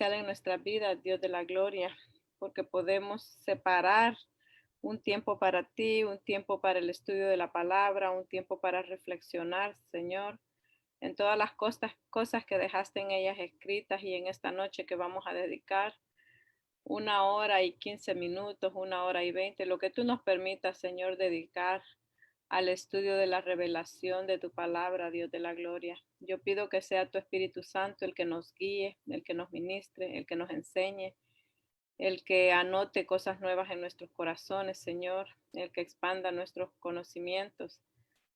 especial en nuestra vida, Dios de la gloria, porque podemos separar un tiempo para ti, un tiempo para el estudio de la palabra, un tiempo para reflexionar, Señor, en todas las cosas que dejaste en ellas escritas y en esta noche que vamos a dedicar 1 hora y 15 minutos, 1 hora y 20, lo que tú nos permitas, Señor, dedicar al estudio de la revelación de tu palabra, Dios de la gloria. Yo pido que sea tu Espíritu Santo el que nos guíe, el que nos ministre, el que nos enseñe, el que anote cosas nuevas en nuestros corazones, Señor, el que expanda nuestros conocimientos.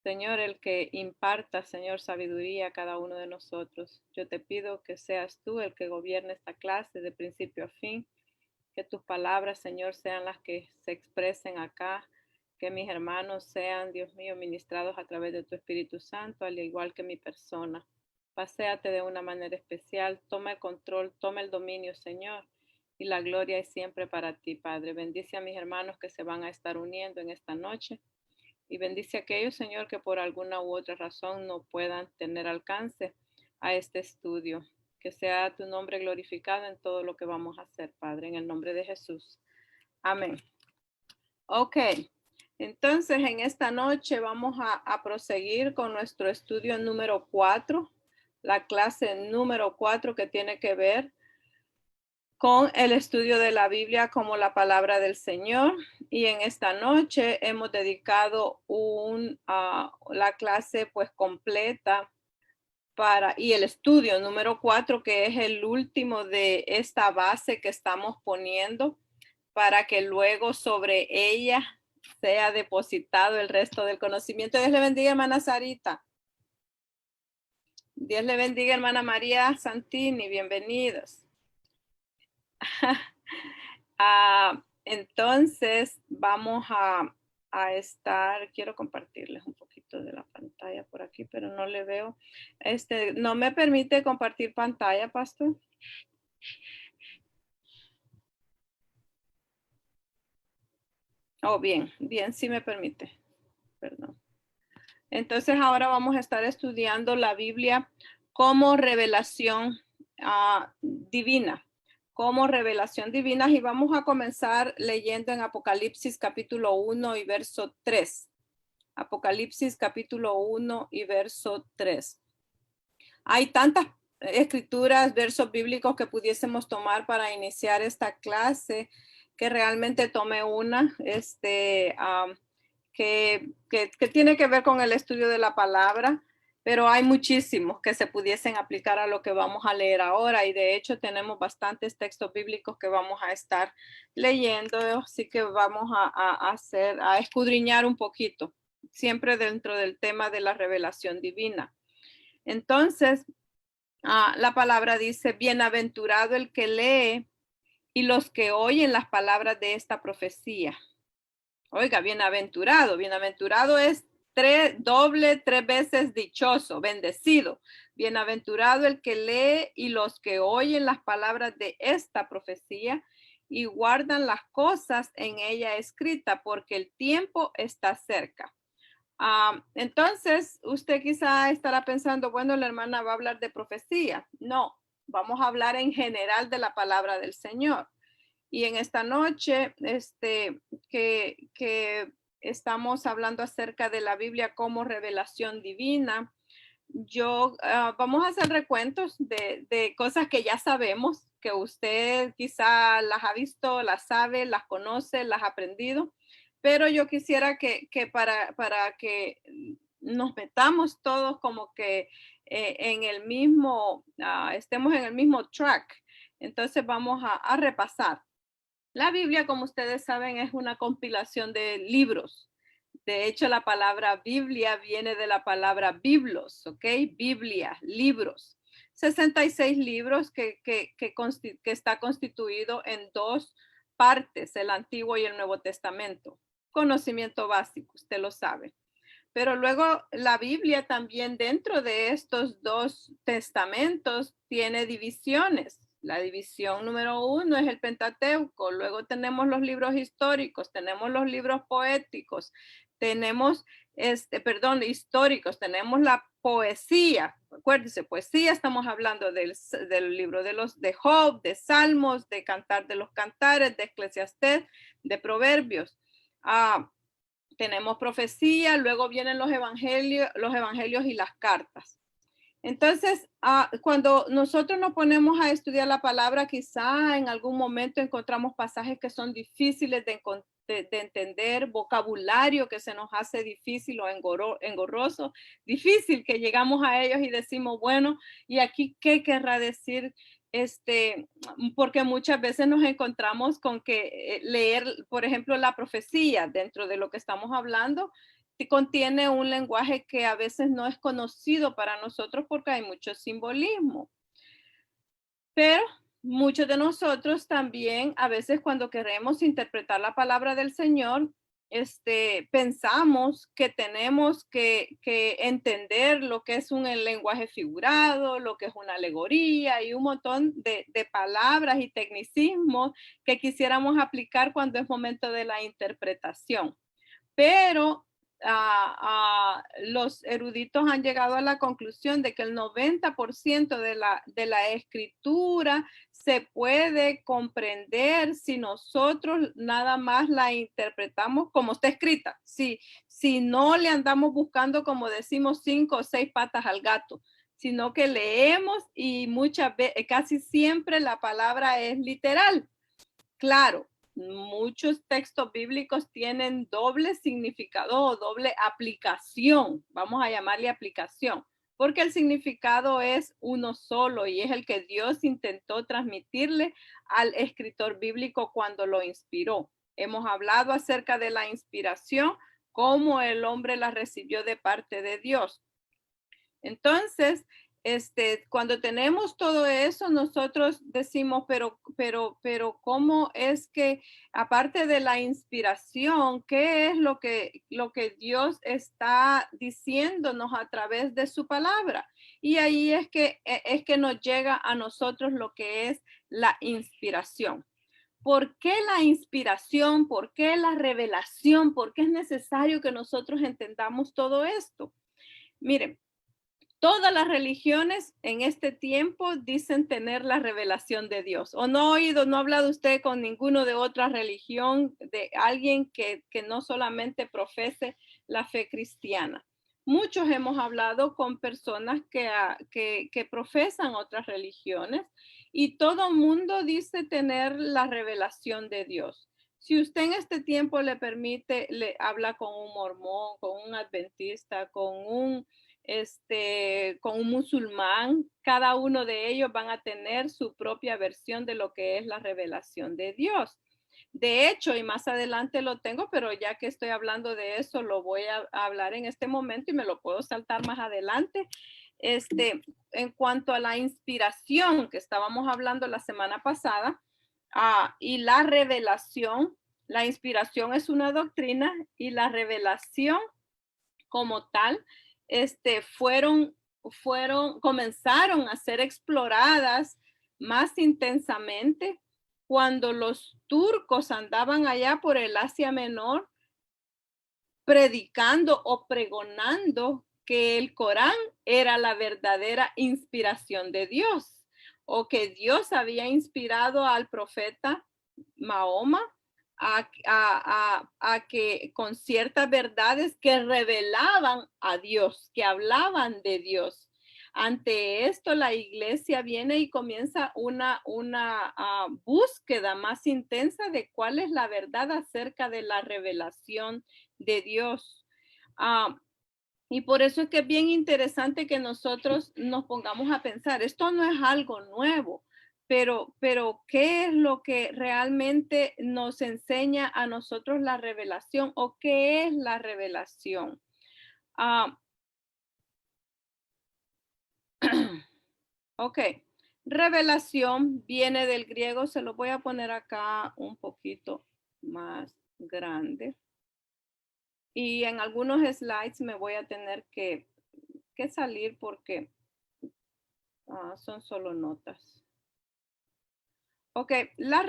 Señor, el que imparta, Señor, sabiduría a cada uno de nosotros. Yo te pido que seas tú el que gobierne esta clase de principio a fin, que tus palabras, Señor, sean las que se expresen acá, que mis hermanos sean, Dios mío, ministrados a través de tu Espíritu Santo, al igual que mi persona. Paséate de una manera especial, toma el control, toma el dominio, Señor, y la gloria es siempre para ti, Padre. Bendice a mis hermanos que se van a estar uniendo en esta noche y bendice a aquellos, Señor, que por alguna u otra razón no puedan tener alcance a este estudio. Que sea tu nombre glorificado en todo lo que vamos a hacer, Padre, en el nombre de Jesús. Amén. Ok, entonces en esta noche vamos a proseguir con nuestro estudio número 4, la clase número 4 que tiene que ver con el estudio de la Biblia como la palabra del Señor. Y en esta noche hemos dedicado la clase pues completa y el estudio número 4, que es el último de esta base que estamos poniendo para que luego sobre ella sea depositado el resto del conocimiento. Dios le bendiga, hermana Sarita. Dios le bendiga, hermana María Santini. Bienvenidos. Entonces vamos a estar, quiero compartirles un poquito de la pantalla por aquí, pero no le veo. ¿No me permite compartir pantalla, pastor? Oh, bien, sí me permite. Perdón. Entonces ahora vamos a estar estudiando la Biblia como revelación divina, como revelación divina, y vamos a comenzar leyendo en Apocalipsis capítulo 1 y verso 3. Apocalipsis capítulo 1 y verso 3. Hay tantas escrituras, versos bíblicos que pudiésemos tomar para iniciar esta clase, que realmente tomé una, que tiene que ver con el estudio de la palabra, pero hay muchísimos que se pudiesen aplicar a lo que vamos a leer ahora, y de hecho tenemos bastantes textos bíblicos que vamos a estar leyendo, así que vamos a escudriñar un poquito, siempre dentro del tema de la revelación divina. Entonces, la palabra dice, bienaventurado el que lee y los que oyen las palabras de esta profecía. Oiga, bienaventurado es tres veces dichoso, bendecido. Bienaventurado el que lee y los que oyen las palabras de esta profecía y guardan las cosas en ella escrita, porque el tiempo está cerca. Entonces, usted quizá estará pensando, bueno, la hermana va a hablar de profecía. No, vamos a hablar en general de la palabra del Señor. Y en esta noche, que estamos hablando acerca de la Biblia como revelación divina, vamos a hacer recuentos de cosas que ya sabemos, que usted quizá las ha visto, las sabe, las conoce, las ha aprendido, pero yo quisiera que para que nos metamos todos como que en el mismo, estemos en el mismo track. Entonces vamos a repasar. La Biblia, como ustedes saben, es una compilación de libros. De hecho, la palabra Biblia viene de la palabra biblos, ¿ok? Biblia, libros. 66 libros que está constituido en dos partes, el Antiguo y el Nuevo Testamento. Conocimiento básico, usted lo sabe. Pero luego la Biblia también dentro de estos dos testamentos tiene divisiones. La división número 1 es el Pentateuco, luego tenemos los libros históricos, tenemos los libros poéticos, tenemos históricos, tenemos la poesía. Acuérdense, poesía, estamos hablando del libro de Job, de Salmos, de Cantar de los Cantares, de Eclesiastés, de Proverbios. Tenemos profecía, luego vienen los evangelios y las cartas. Entonces, cuando nosotros nos ponemos a estudiar la palabra, quizá en algún momento encontramos pasajes que son difíciles de entender, vocabulario que se nos hace difícil o engorroso, difícil que llegamos a ellos y decimos, bueno, ¿y aquí qué querrá decir? Porque muchas veces nos encontramos con que leer, por ejemplo, la profecía dentro de lo que estamos hablando, contiene un lenguaje que a veces no es conocido para nosotros porque hay mucho simbolismo. Pero muchos de nosotros también, a veces cuando queremos interpretar la palabra del Señor, pensamos que tenemos que entender lo que es un lenguaje figurado, lo que es una alegoría y un montón de palabras y tecnicismos que quisiéramos aplicar cuando es momento de la interpretación. Pero los eruditos han llegado a la conclusión de que el 90% de la escritura se puede comprender si nosotros nada más la interpretamos como está escrita. Si no le andamos buscando, como decimos, 5 o 6 patas al gato, sino que leemos y muchas veces, casi siempre la palabra es literal. Claro, muchos textos bíblicos tienen doble significado o doble aplicación, vamos a llamarle aplicación, porque el significado es uno solo y es el que Dios intentó transmitirle al escritor bíblico cuando lo inspiró. Hemos hablado acerca de la inspiración, cómo el hombre la recibió de parte de Dios. Entonces, cuando tenemos todo eso, nosotros decimos, pero, ¿cómo es que, aparte de la inspiración, qué es lo que Dios está diciéndonos a través de su palabra? Y ahí es que nos llega a nosotros lo que es la inspiración. ¿Por qué la inspiración? ¿Por qué la revelación? ¿Por qué es necesario que nosotros entendamos todo esto? Miren, todas las religiones en este tiempo dicen tener la revelación de Dios. ¿O no ha hablado usted con ninguno de otra religión, de alguien que no solamente profese la fe cristiana? Muchos hemos hablado con personas que profesan otras religiones y todo mundo dice tener la revelación de Dios. Si usted en este tiempo le permite, le habla con un mormón, con un adventista, con un musulmán, cada uno de ellos van a tener su propia versión de lo que es la revelación de Dios. De hecho, y más adelante lo tengo, pero ya que estoy hablando de eso, lo voy a hablar en este momento y me lo puedo saltar más adelante. En cuanto a la inspiración que estábamos hablando la semana pasada, y la revelación, la inspiración es una doctrina y la revelación como tal, comenzaron a ser exploradas más intensamente cuando los turcos andaban allá por el Asia Menor predicando o pregonando que el Corán era la verdadera inspiración de Dios o que Dios había inspirado al profeta Mahoma a que con ciertas verdades que revelaban a Dios, que hablaban de Dios. Ante esto, la iglesia viene y comienza una búsqueda más intensa de cuál es la verdad acerca de la revelación de Dios. Y por eso es que es bien interesante que nosotros nos pongamos a pensar, esto no es algo nuevo, pero ¿qué es lo que realmente nos enseña a nosotros la revelación o qué es la revelación? Ok, revelación viene del griego, se lo voy a poner acá un poquito más grande. Y en algunos slides me voy a tener que salir porque son solo notas. Ok, la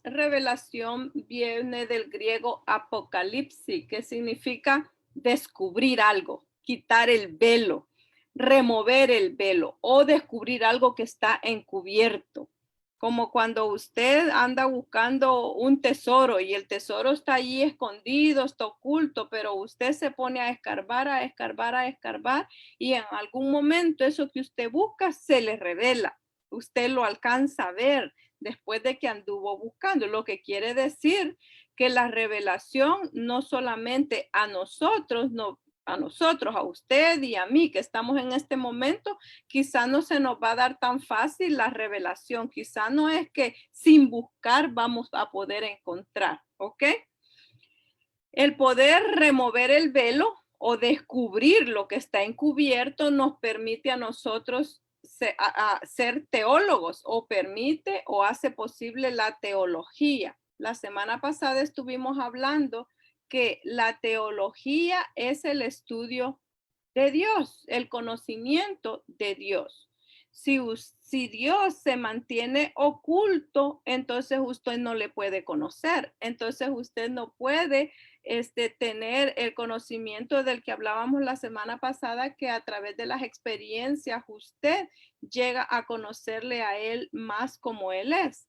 revelación viene del griego apocalipsis, que significa descubrir algo, quitar el velo, remover el velo o descubrir algo que está encubierto. Como cuando usted anda buscando un tesoro y el tesoro está allí escondido, está oculto, pero usted se pone a escarbar, a escarbar, a escarbar y en algún momento eso que usted busca se le revela. Usted lo alcanza a ver después de que anduvo buscando, lo que quiere decir que la revelación no solamente a nosotros, no, a nosotros, a usted y a mí que estamos en este momento, quizá no se nos va a dar tan fácil la revelación. Quizá no es que sin buscar vamos a poder encontrar, ¿ok? El poder remover el velo o descubrir lo que está encubierto nos permite a nosotros ser teólogos o permite o hace posible la teología. La semana pasada estuvimos hablando que la teología es el estudio de Dios, el conocimiento de Dios. Si Dios se mantiene oculto, entonces usted no le puede conocer. Entonces usted no puede tener el conocimiento del que hablábamos la semana pasada, que a través de las experiencias usted llega a conocerle a Él más como Él es.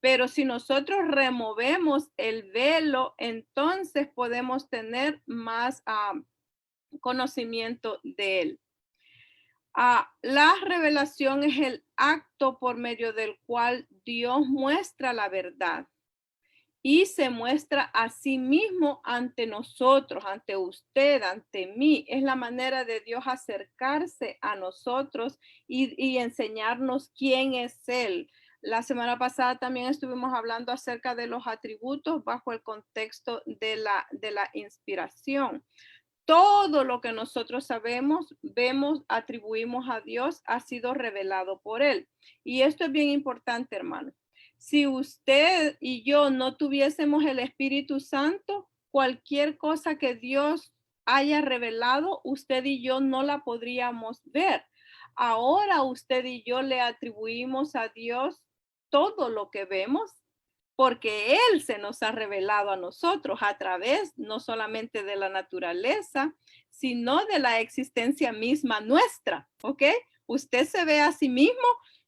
Pero si nosotros removemos el velo, entonces podemos tener más conocimiento de Él. La revelación es el acto por medio del cual Dios muestra la verdad y se muestra a sí mismo ante nosotros, ante usted, ante mí. Es la manera de Dios acercarse a nosotros y enseñarnos quién es Él. La semana pasada también estuvimos hablando acerca de los atributos bajo el contexto de la inspiración. Todo lo que nosotros sabemos, vemos, atribuimos a Dios, ha sido revelado por Él. Y esto es bien importante, hermano. Si usted y yo no tuviésemos el Espíritu Santo, cualquier cosa que Dios haya revelado, usted y yo no la podríamos ver. Ahora usted y yo le atribuimos a Dios todo lo que vemos porque Él se nos ha revelado a nosotros a través no solamente de la naturaleza, sino de la existencia misma nuestra, ¿ok? Usted se ve a sí mismo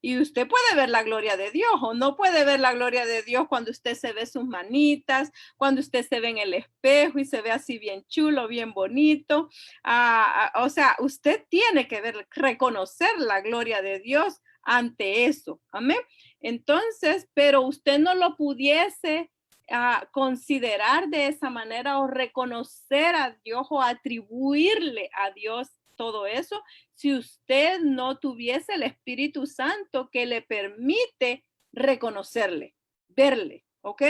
y usted puede ver la gloria de Dios o no puede ver la gloria de Dios cuando usted se ve sus manitas, cuando usted se ve en el espejo y se ve así bien chulo, bien bonito. O sea, usted tiene que ver, reconocer la gloria de Dios ante eso. Amén. Entonces, pero usted no lo pudiese considerar de esa manera o reconocer a Dios o atribuirle a Dios todo eso si usted no tuviese el Espíritu Santo que le permite reconocerle, verle, ¿ok?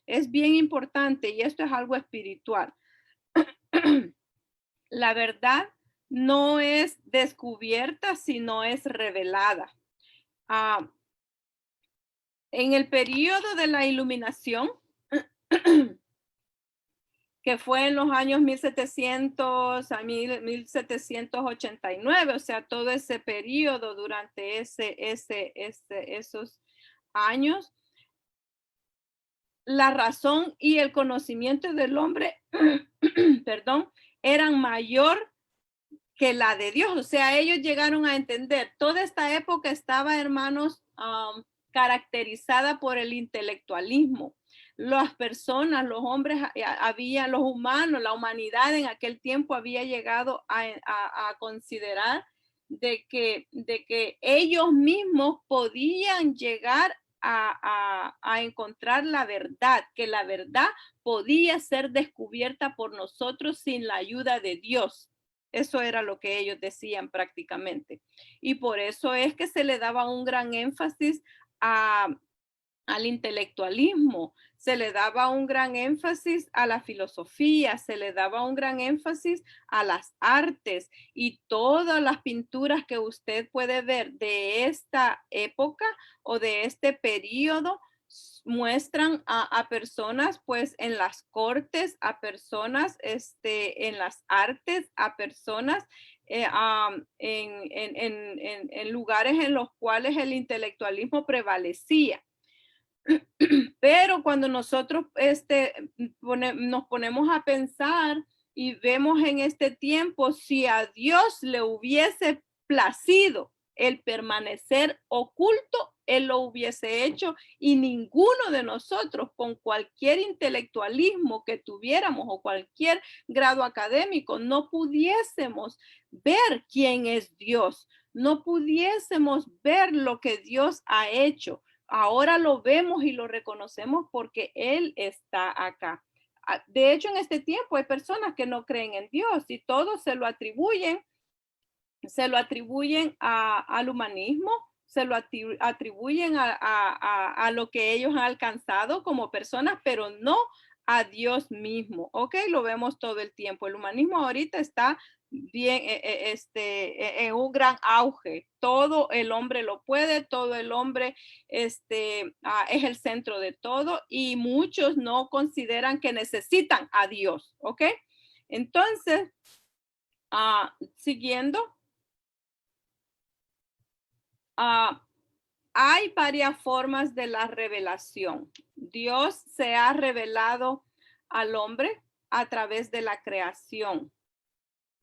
Es bien importante y esto es algo espiritual. La verdad no es descubierta, sino es revelada. En el periodo de la iluminación, que fue en los años 1700 a 1789, o sea, todo ese periodo durante esos años, la razón y el conocimiento del hombre, perdón, eran mayor que la de Dios. O sea, ellos llegaron a entender, toda esta época estaba, hermanos, caracterizada por el intelectualismo. Las personas, los hombres, los humanos, la humanidad en aquel tiempo había llegado a considerar de que ellos mismos podían llegar a encontrar la verdad, que la verdad podía ser descubierta por nosotros sin la ayuda de Dios. Eso era lo que ellos decían prácticamente. Y por eso es que se le daba un gran énfasis al intelectualismo, se le daba un gran énfasis a la filosofía, se le daba un gran énfasis a las artes y todas las pinturas que usted puede ver de esta época o de este periodo muestran a personas pues en las cortes, a personas en las artes, a personas en lugares en los cuales el intelectualismo prevalecía. Pero cuando nosotros nos ponemos a pensar Y vemos en este tiempo, si a Dios le hubiese placido el permanecer oculto, Él lo hubiese hecho y ninguno de nosotros con cualquier intelectualismo que tuviéramos o cualquier grado académico no pudiésemos ver quién es Dios, no pudiésemos ver lo que Dios ha hecho. Ahora lo vemos y lo reconocemos porque Él está acá. De hecho, en este tiempo hay personas que no creen en Dios y todos se lo atribuyen al humanismo, se lo atribuyen a lo que ellos han alcanzado como personas, pero no a Dios mismo. Ok, lo vemos todo el tiempo. El humanismo ahorita está bien, en un gran auge. Todo el hombre lo puede, todo el hombre es el centro de todo y muchos no consideran que necesitan a Dios. Ok, entonces, siguiendo. Ah, hay varias formas de la revelación. Dios se ha revelado al hombre a través de la creación.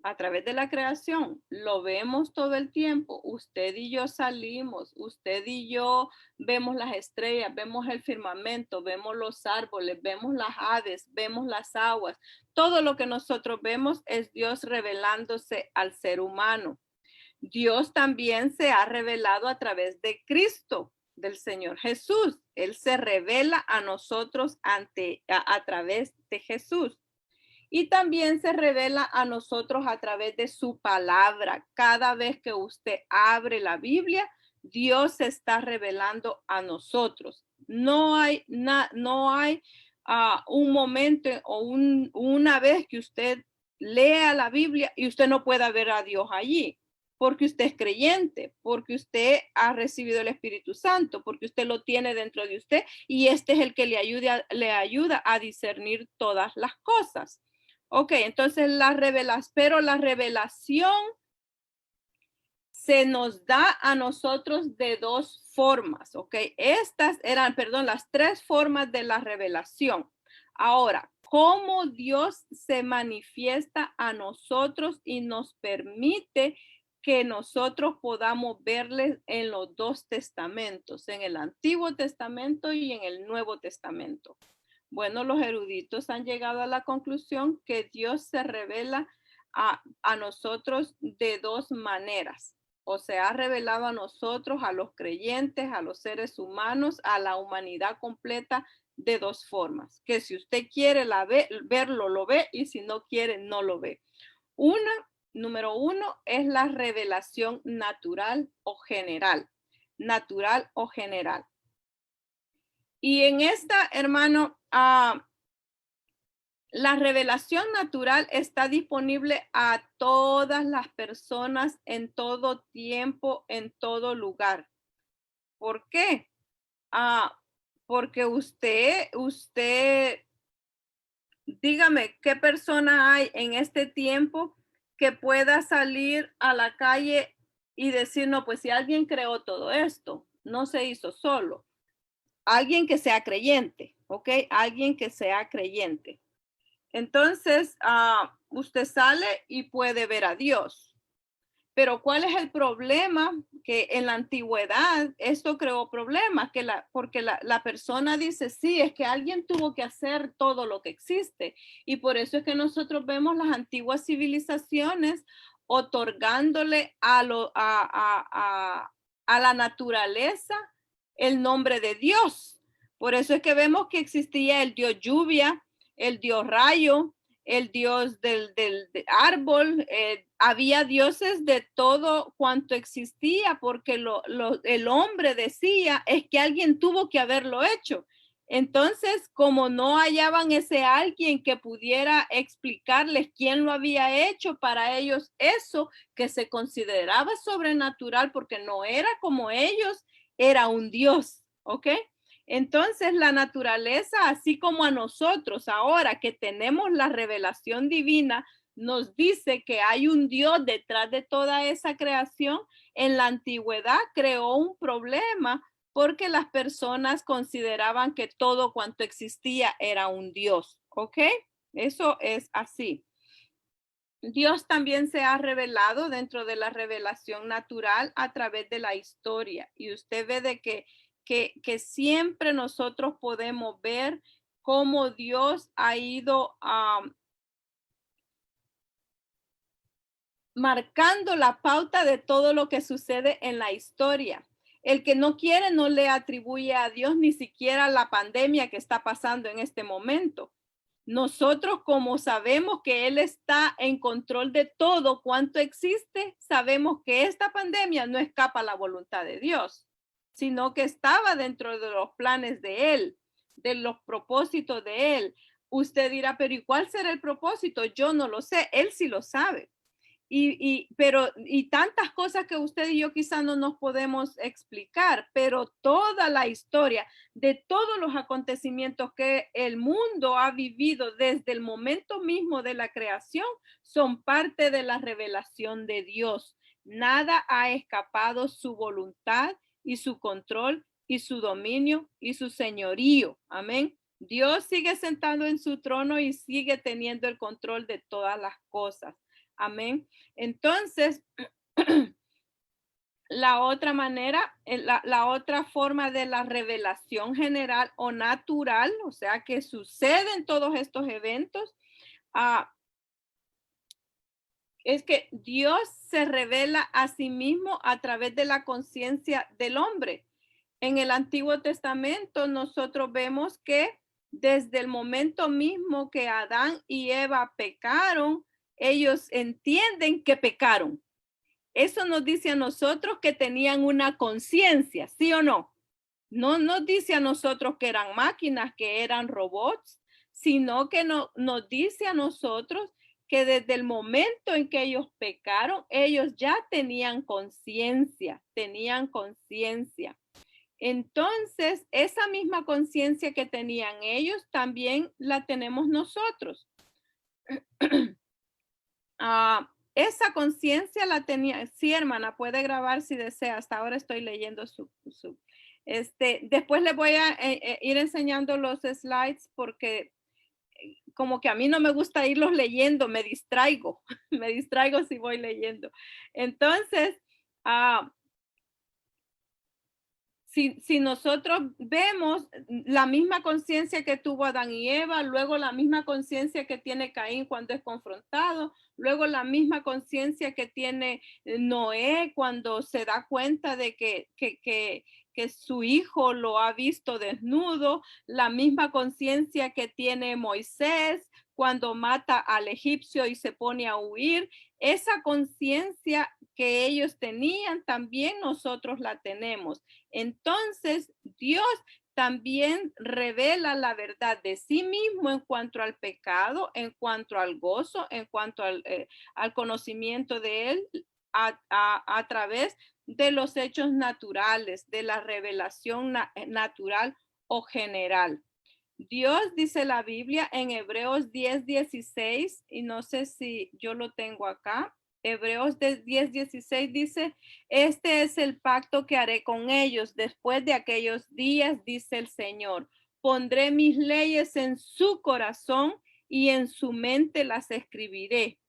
A través de la creación, lo vemos todo el tiempo. Usted y yo salimos, usted y yo vemos las estrellas, vemos el firmamento, vemos los árboles, vemos las aves, vemos las aguas. Todo lo que nosotros vemos es Dios revelándose al ser humano. Dios también se ha revelado a través de Cristo, del Señor Jesús. Él se revela a nosotros a través de Jesús. Y también se revela a nosotros a través de su palabra. Cada vez que usted abre la Biblia, Dios se está revelando a nosotros. No hay un momento o una vez que usted lea la Biblia y usted no pueda ver a Dios allí porque usted es creyente, porque usted ha recibido el Espíritu Santo, porque usted lo tiene dentro de usted y este es el que le ayuda a discernir todas las cosas. Ok, entonces pero la revelación se nos da a nosotros de dos formas, ok. Estas eran, perdón, las tres formas de la revelación. Ahora, ¿cómo Dios se manifiesta a nosotros y nos permite que nosotros podamos verle en los dos testamentos, en el Antiguo Testamento y en el Nuevo Testamento? Bueno, los eruditos han llegado a la conclusión que Dios se revela a nosotros de dos maneras. O se ha revelado a nosotros, a los creyentes, a los seres humanos, a la humanidad completa de dos formas. Que si usted quiere verlo, lo ve y si no quiere, no lo ve. Número uno, es la revelación natural o general. Natural o general. Y en esta, hermano, la revelación natural está disponible a todas las personas en todo tiempo, en todo lugar. ¿Por qué? Porque usted, dígame, ¿qué persona hay en este tiempo que pueda salir a la calle y decir, no, pues si alguien creó todo esto, no se hizo solo? Alguien que sea creyente, ¿ok? Alguien que sea creyente. Entonces, usted sale y puede ver a Dios. Pero ¿cuál es el problema? Que en la antigüedad esto creó problemas, porque la persona dice, sí, es que alguien tuvo que hacer todo lo que existe. Y por eso es que nosotros vemos las antiguas civilizaciones otorgándole a la naturaleza el nombre de Dios. Por eso es que vemos que existía el dios lluvia, el dios rayo, el dios del árbol, había dioses de todo cuanto existía, porque el hombre decía, es que alguien tuvo que haberlo hecho. Entonces, como no hallaban ese alguien que pudiera explicarles quién lo había hecho, para ellos eso que se consideraba sobrenatural, porque no era como ellos, era un dios, ¿ok? Entonces la naturaleza, así como a nosotros ahora que tenemos la revelación divina, nos dice que hay un Dios detrás de toda esa creación. En la antigüedad creó un problema porque las personas consideraban que todo cuanto existía era un Dios, ¿ok? Eso es así. Dios también se ha revelado dentro de la revelación natural a través de la historia. Y usted ve de que siempre nosotros podemos ver cómo Dios ha ido marcando la pauta de todo lo que sucede en la historia. El que no quiere no le atribuye a Dios ni siquiera la pandemia que está pasando en este momento. Nosotros, como sabemos que Él está en control de todo cuanto existe, sabemos que esta pandemia no escapa a la voluntad de Dios, sino que estaba dentro de los planes de Él, de los propósitos de Él. Usted dirá, pero ¿y cuál será el propósito? Yo no lo sé, Él sí lo sabe. Y tantas cosas que usted y yo quizás no nos podemos explicar, pero toda la historia de todos los acontecimientos que el mundo ha vivido desde el momento mismo de la creación son parte de la revelación de Dios. Nada ha escapado su voluntad y su control y su dominio y su señorío. Amén. Dios sigue sentado en su trono y sigue teniendo el control de todas las cosas. Amén. Entonces, la otra manera, la otra forma de la revelación general o natural, o sea, que suceden todos estos eventos, es que Dios se revela a sí mismo a través de la conciencia del hombre. En el Antiguo Testamento nosotros vemos que desde el momento mismo que Adán y Eva pecaron, ellos entienden que pecaron. Eso nos dice a nosotros que tenían una conciencia, ¿sí o no? No nos dice a nosotros que eran máquinas, que eran robots, sino que nos dice a nosotros que desde el momento en que ellos pecaron, ellos ya tenían conciencia, tenían conciencia. Entonces, esa misma conciencia que tenían ellos, también la tenemos nosotros. Esa conciencia la tenía, sí, hermana, puede grabar si desea. Hasta ahora estoy leyendo después le voy a ir enseñando los slides porque como que a mí no me gusta irlos leyendo, me distraigo, me distraigo si voy leyendo. Entonces, si nosotros vemos la misma conciencia que tuvo Adán y Eva, luego la misma conciencia que tiene Caín cuando es confrontado, luego la misma conciencia que tiene Noé cuando se da cuenta de que su hijo lo ha visto desnudo, la misma conciencia que tiene Moisés cuando mata al egipcio y se pone a huir, esa conciencia que ellos tenían, también nosotros la tenemos. Entonces, Dios también revela la verdad de sí mismo en cuanto al pecado, en cuanto al gozo, en cuanto al conocimiento de Él a través de los hechos naturales, de la revelación natural o general. Dios, dice la Biblia en Hebreos 10:16, y no sé si yo lo tengo acá. Hebreos 10:16 dice, este es el pacto que haré con ellos después de aquellos días, dice el Señor. Pondré mis leyes en su corazón y en su mente las escribiré.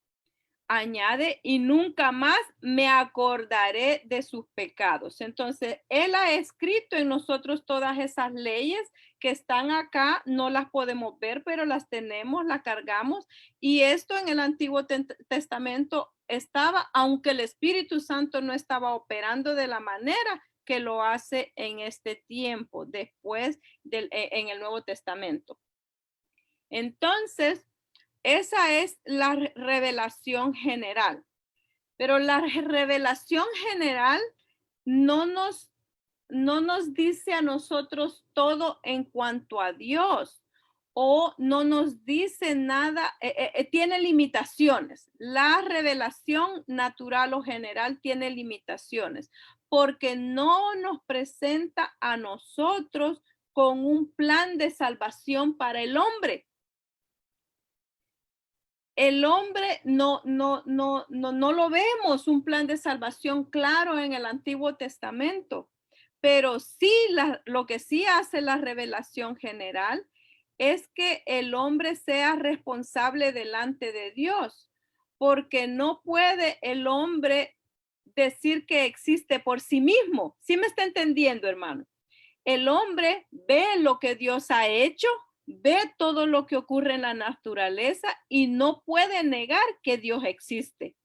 Añade, y nunca más me acordaré de sus pecados. Entonces, Él ha escrito en nosotros todas esas leyes que están acá, no las podemos ver, pero las tenemos, las cargamos. Y esto en el Antiguo Testamento estaba, aunque el Espíritu Santo no estaba operando de la manera que lo hace en este tiempo, después en el Nuevo Testamento. Entonces, esa es la revelación general. Pero la revelación general no nos, no nos dice a nosotros todo en cuanto a Dios o no nos dice nada, tiene limitaciones. La revelación natural o general tiene limitaciones porque no nos presenta a nosotros con un plan de salvación para el hombre. El hombre no lo vemos un plan de salvación claro en el Antiguo Testamento, pero sí lo que sí hace la revelación general es que el hombre sea responsable delante de Dios. porque no puede el hombre decir que existe por sí mismo. ¿Sí me está entendiendo, hermano? El hombre ve lo que Dios ha hecho, ve todo lo que ocurre en la naturaleza y no puede negar que Dios existe.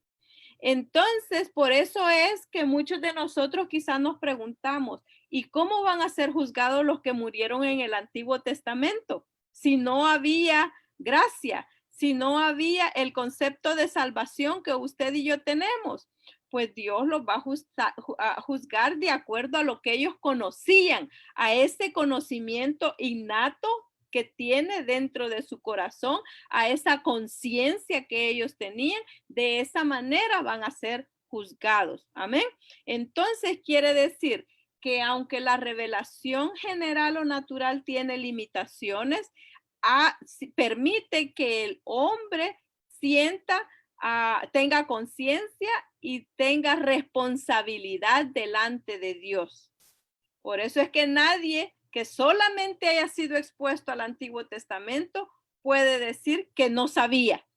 Entonces, por eso es que muchos de nosotros quizás nos preguntamos, ¿y cómo van a ser juzgados los que murieron en el Antiguo Testamento? Si no había gracia, si no había el concepto de salvación que usted y yo tenemos, pues Dios los va a juzgar de acuerdo a lo que ellos conocían, a ese conocimiento innato que tiene dentro de su corazón, a esa conciencia que ellos tenían. De esa manera van a ser juzgados. Amén. Entonces quiere decir que aunque la revelación general o natural tiene limitaciones, permite que el hombre sienta, tenga conciencia y tenga responsabilidad delante de Dios. Por eso es que nadie que solamente haya sido expuesto al Antiguo Testamento puede decir que no sabía.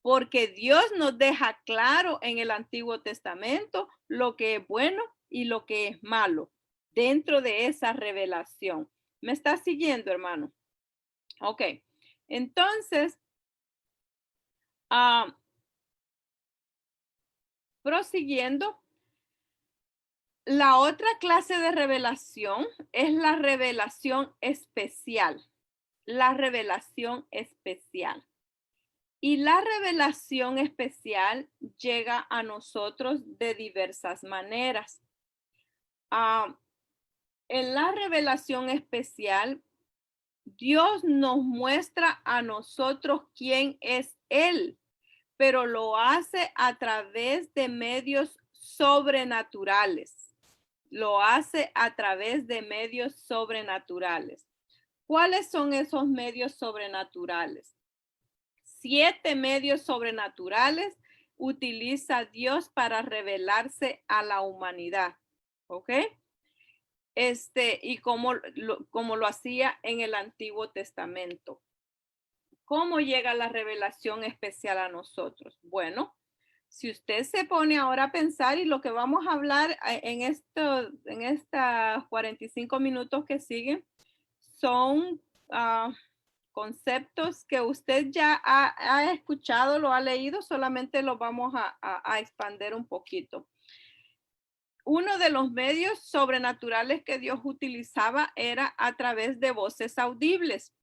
Porque Dios nos deja claro en el Antiguo Testamento lo que es bueno y lo que es malo dentro de esa revelación. ¿Me está siguiendo, hermano? Ok. Entonces, prosiguiendo, la otra clase de revelación es la revelación especial. La revelación especial. Y la revelación especial llega a nosotros de diversas maneras. En la revelación especial, Dios nos muestra a nosotros quién es Él, pero lo hace a través de medios sobrenaturales. Lo hace a través de medios sobrenaturales. ¿Cuáles son esos medios sobrenaturales? 7 medios sobrenaturales utiliza Dios para revelarse a la humanidad. ¿Ok? Y como lo hacía en el Antiguo Testamento. ¿Cómo llega la revelación especial a nosotros? Bueno, si usted se pone ahora a pensar, y lo que vamos a hablar en estos 45 minutos que siguen son conceptos que usted ya ha escuchado, lo ha leído, solamente lo vamos a expandir un poquito. Uno de los medios sobrenaturales que Dios utilizaba era a través de voces audibles.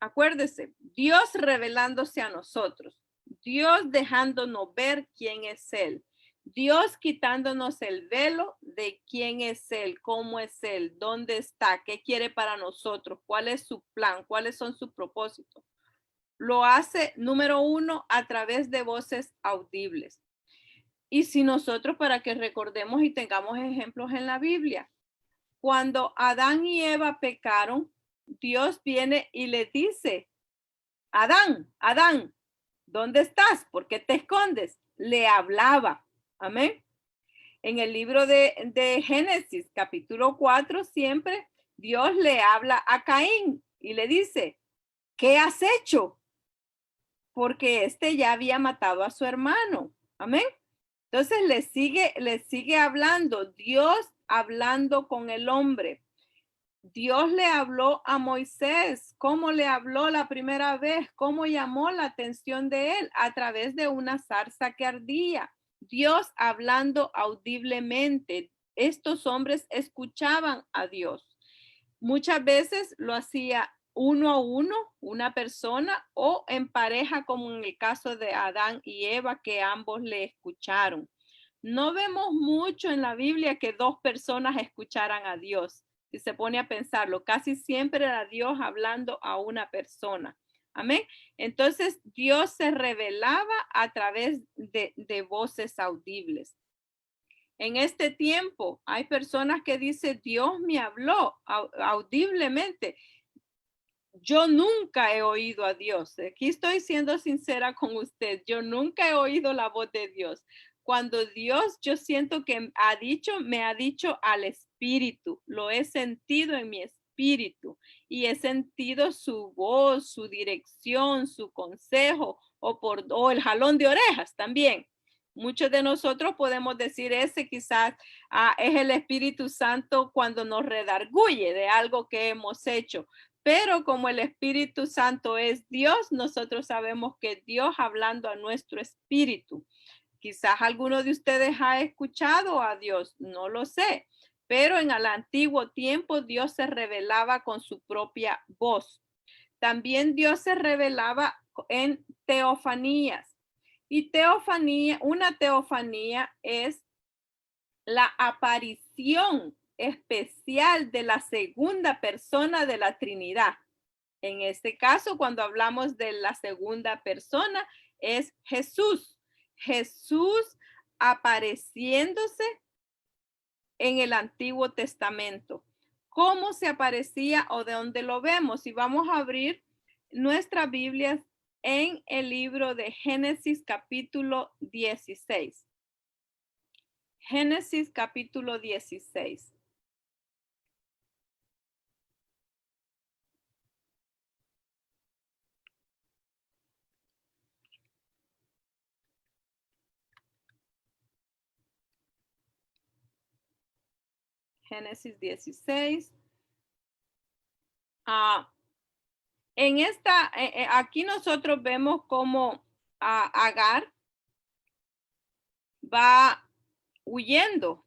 Acuérdese, Dios revelándose a nosotros, Dios dejándonos ver quién es Él, Dios quitándonos el velo de quién es Él, cómo es Él, dónde está, qué quiere para nosotros, cuál es su plan, cuáles son sus propósitos. Lo hace, número uno, a través de voces audibles. Y si nosotros, para que recordemos y tengamos ejemplos en la Biblia, cuando Adán y Eva pecaron, Dios viene y le dice, Adán, Adán, ¿dónde estás? ¿Por qué te escondes? Le hablaba. Amén. En el libro de Génesis, capítulo 4, siempre Dios le habla a Caín y le dice, ¿qué has hecho? Porque este ya había matado a su hermano. Amén. Entonces le sigue hablando, Dios hablando con el hombre. Dios le habló a Moisés. ¿Cómo le habló la primera vez? ¿Cómo llamó la atención de él? A través de una zarza que ardía. Dios hablando audiblemente. Estos hombres escuchaban a Dios. Muchas veces lo hacía uno a uno, una persona, o en pareja, como en el caso de Adán y Eva, que ambos le escucharon. No vemos mucho en la Biblia que dos personas escucharan a Dios. Si se pone a pensarlo, casi siempre era Dios hablando a una persona. Amén. Entonces Dios se revelaba a través de voces audibles. En este tiempo hay personas que dicen, Dios me habló audiblemente. Yo nunca he oído a Dios. Aquí estoy siendo sincera con usted. Yo nunca he oído la voz de Dios. Cuando Dios, yo siento que me ha dicho al espíritu. Lo he sentido en mi espíritu y he sentido su voz, su dirección, su consejo, o el jalón de orejas también. Muchos de nosotros podemos decir ese quizás es el Espíritu Santo cuando nos redarguye de algo que hemos hecho. Pero como el Espíritu Santo es Dios, nosotros sabemos que Dios hablando a nuestro espíritu. Quizás alguno de ustedes ha escuchado a Dios, no lo sé, pero en el antiguo tiempo Dios se revelaba con su propia voz. También Dios se revelaba en teofanías. Y una teofanía es la aparición especial de la segunda persona de la Trinidad. En este caso, cuando hablamos de la segunda persona, es Jesús. Jesús apareciéndose en el Antiguo Testamento. ¿Cómo se aparecía o de dónde lo vemos? Y vamos a abrir nuestras Biblias en el libro de Génesis capítulo 16. Génesis capítulo 16. Génesis 16. Aquí nosotros vemos cómo Agar va huyendo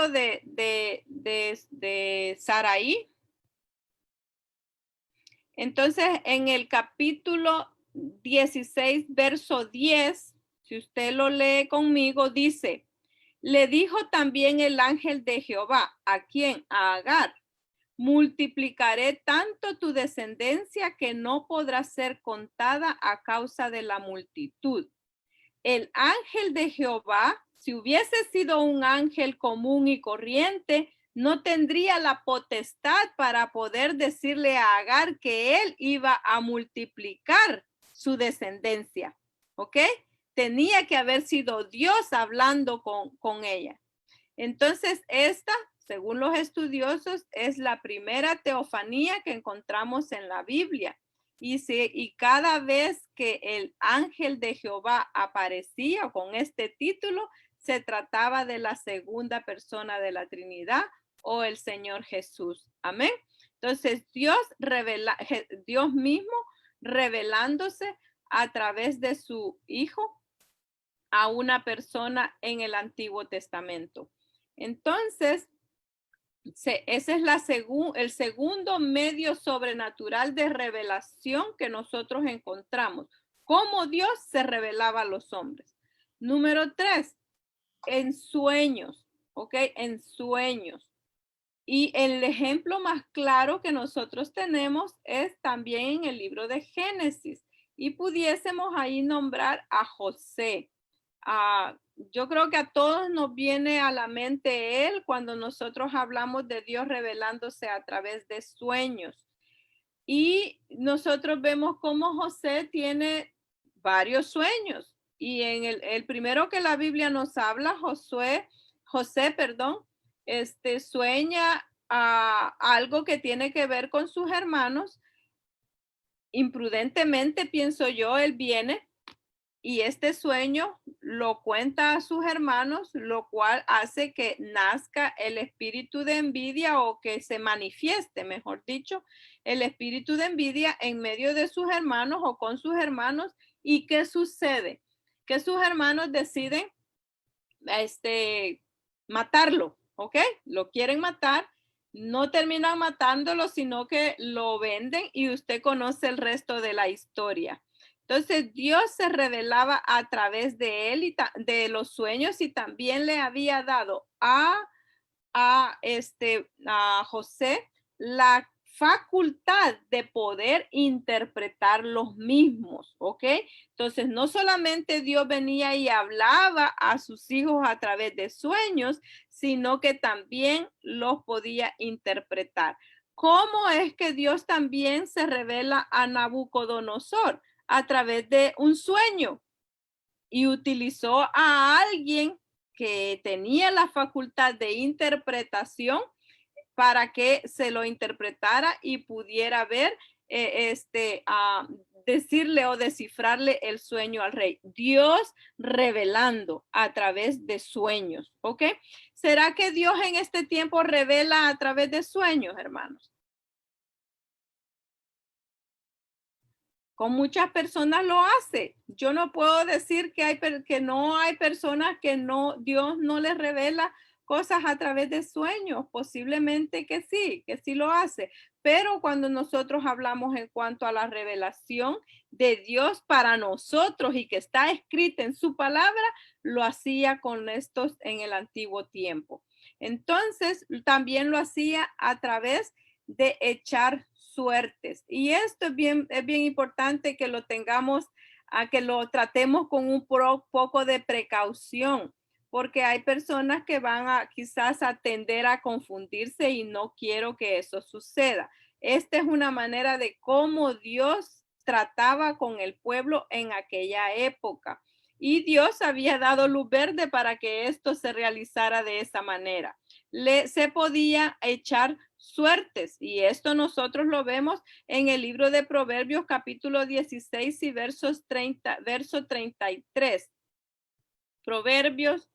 de Sarai. Entonces, en el capítulo 16, verso 10, si usted lo lee conmigo, dice, le dijo también el ángel de Jehová, ¿a quién? A Agar. Multiplicaré tanto tu descendencia que no podrá ser contada a causa de la multitud. El ángel de Jehová, si hubiese sido un ángel común y corriente, no tendría la potestad para poder decirle a Agar que él iba a multiplicar su descendencia. ¿Ok? Tenía que haber sido Dios hablando con ella. Entonces, esta, según los estudiosos, es la primera teofanía que encontramos en la Biblia. Y cada vez que el ángel de Jehová aparecía con este título, se trataba de la segunda persona de la Trinidad o el Señor Jesús. Amén. Entonces, Dios mismo revelándose a través de su Hijo a una persona en el Antiguo Testamento. Entonces, ese es el segundo medio sobrenatural de revelación que nosotros encontramos. Cómo Dios se revelaba a los hombres. Número 3, en sueños, ¿ok? En sueños. Y el ejemplo más claro que nosotros tenemos es también en el libro de Génesis. Y pudiésemos ahí nombrar a José. Yo creo que a todos nos viene a la mente él cuando nosotros hablamos de Dios revelándose a través de sueños. Y nosotros vemos cómo José tiene varios sueños. Y en el primero que la Biblia nos habla, José, sueña algo que tiene que ver con sus hermanos. Imprudentemente, pienso yo, él viene y este sueño lo cuenta a sus hermanos, lo cual hace que nazca el espíritu de envidia o que se manifieste, mejor dicho, el espíritu de envidia en medio de sus hermanos o con sus hermanos. ¿Y qué sucede? Que sus hermanos deciden matarlo, ¿ok? Lo quieren matar, no terminan matándolo, sino que lo venden y usted conoce el resto de la historia. Entonces Dios se revelaba a través de él y de los sueños y también le había dado a José la facultad de poder interpretar los mismos, ¿ok? Entonces, no solamente Dios venía y hablaba a sus hijos a través de sueños, sino que también los podía interpretar. ¿Cómo es que Dios también se revela a Nabucodonosor? A través de un sueño. Y utilizó a alguien que tenía la facultad de interpretación para que se lo interpretara y pudiera ver decirle o descifrarle el sueño al rey. Dios revelando a través de sueños, ¿ok? ¿Será que Dios en este tiempo revela a través de sueños, hermanos? Con muchas personas lo hace. Yo no puedo decir que no hay personas que Dios no les revela cosas a través de sueños. Posiblemente que sí lo hace. Pero cuando nosotros hablamos en cuanto a la revelación de Dios para nosotros y que está escrita en su palabra, lo hacía con estos en el antiguo tiempo. Entonces, también lo hacía a través de echar suertes. Y esto es bien importante que lo tengamos, a que lo tratemos con un poco de precaución, porque hay personas que van a quizás a tender a confundirse y no quiero que eso suceda. Esta es una manera de cómo Dios trataba con el pueblo en aquella época. Y Dios había dado luz verde para que esto se realizara de esa manera. Se podía echar suertes y esto nosotros lo vemos en el libro de Proverbios capítulo 16 y verso 33. Proverbios,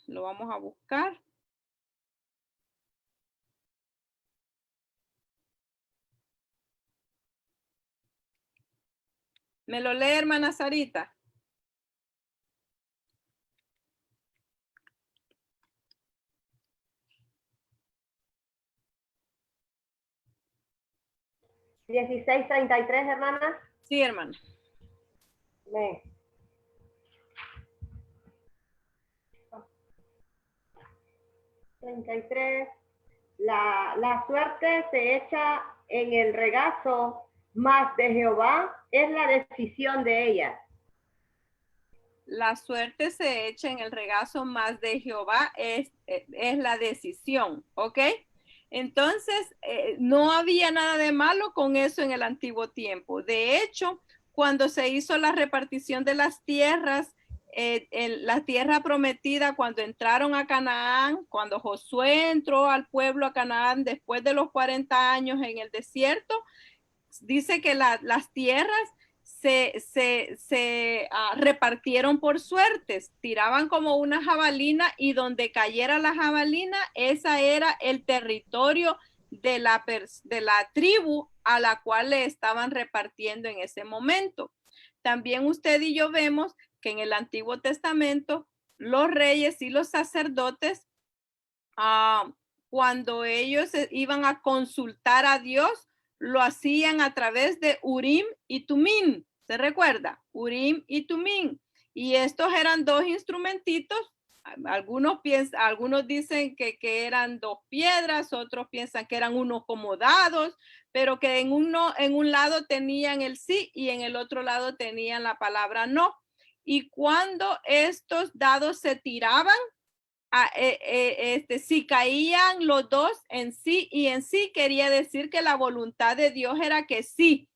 lo vamos a buscar. ¿Me lo lee, hermana Sarita? ¿16:33, hermana? Sí, hermana. Amén. 33. La suerte se echa en el regazo, mas de Jehová es la decisión de ella. La suerte se echa en el regazo, más de Jehová es la decisión, ¿ok? Entonces, no había nada de malo con eso en el antiguo tiempo. De hecho, cuando se hizo la repartición de las tierras, en la tierra prometida, cuando entraron a Canaán, cuando Josué entró al pueblo a Canaán después de los 40 años en el desierto, dice que las tierras se repartieron por suertes, tiraban como una jabalina y donde cayera la jabalina, esa era el territorio de la tribu a la cual le estaban repartiendo en ese momento. También usted y yo vemos que en el Antiguo Testamento los reyes y los sacerdotes, cuando ellos iban a consultar a Dios, lo hacían a través de Urim y Tumim. ¿Se recuerda? Urim y Tumim. Y estos eran dos instrumentitos. Algunos dicen que eran dos piedras, otros piensan que eran unos como dados, pero que en un lado tenían el sí y en el otro lado tenían la palabra no. Y cuando estos dados se tiraban, si caían los dos en sí y en sí, quería decir que la voluntad de Dios era que sí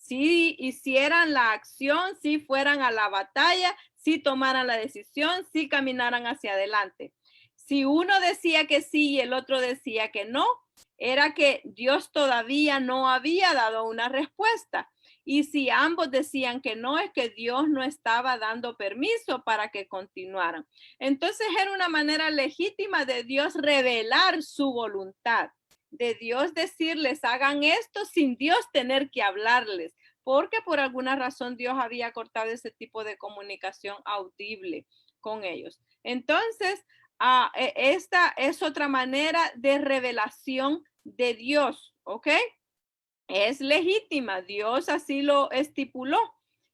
hicieran la acción, sí fueran a la batalla, sí tomaran la decisión, sí caminaran hacia adelante. Si uno decía que sí y el otro decía que no, era que Dios todavía no había dado una respuesta. Y si ambos decían que no, es que Dios no estaba dando permiso para que continuaran. Entonces era una manera legítima de Dios revelar su voluntad, de Dios decirles hagan esto sin Dios tener que hablarles, porque por alguna razón Dios había cortado ese tipo de comunicación audible con ellos. Entonces, esta es otra manera de revelación de Dios, ¿ok? Es legítima, Dios así lo estipuló.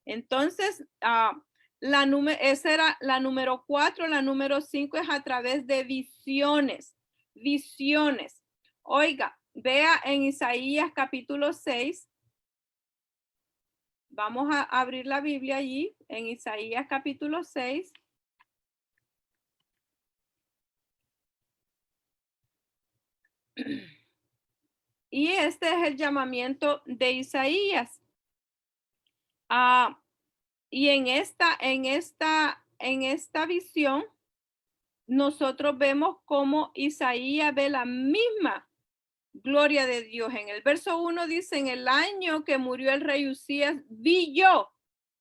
Entonces, esa era la número 4, la número 5 es a través de visiones, visiones. Oiga, vea en Isaías capítulo 6, vamos a abrir la Biblia allí, en Isaías capítulo 6. Y este es el llamamiento de Isaías. Y en esta visión, nosotros vemos cómo Isaías ve la misma Gloria de Dios. En el verso 1 dice, en el año que murió el rey Usías, vi yo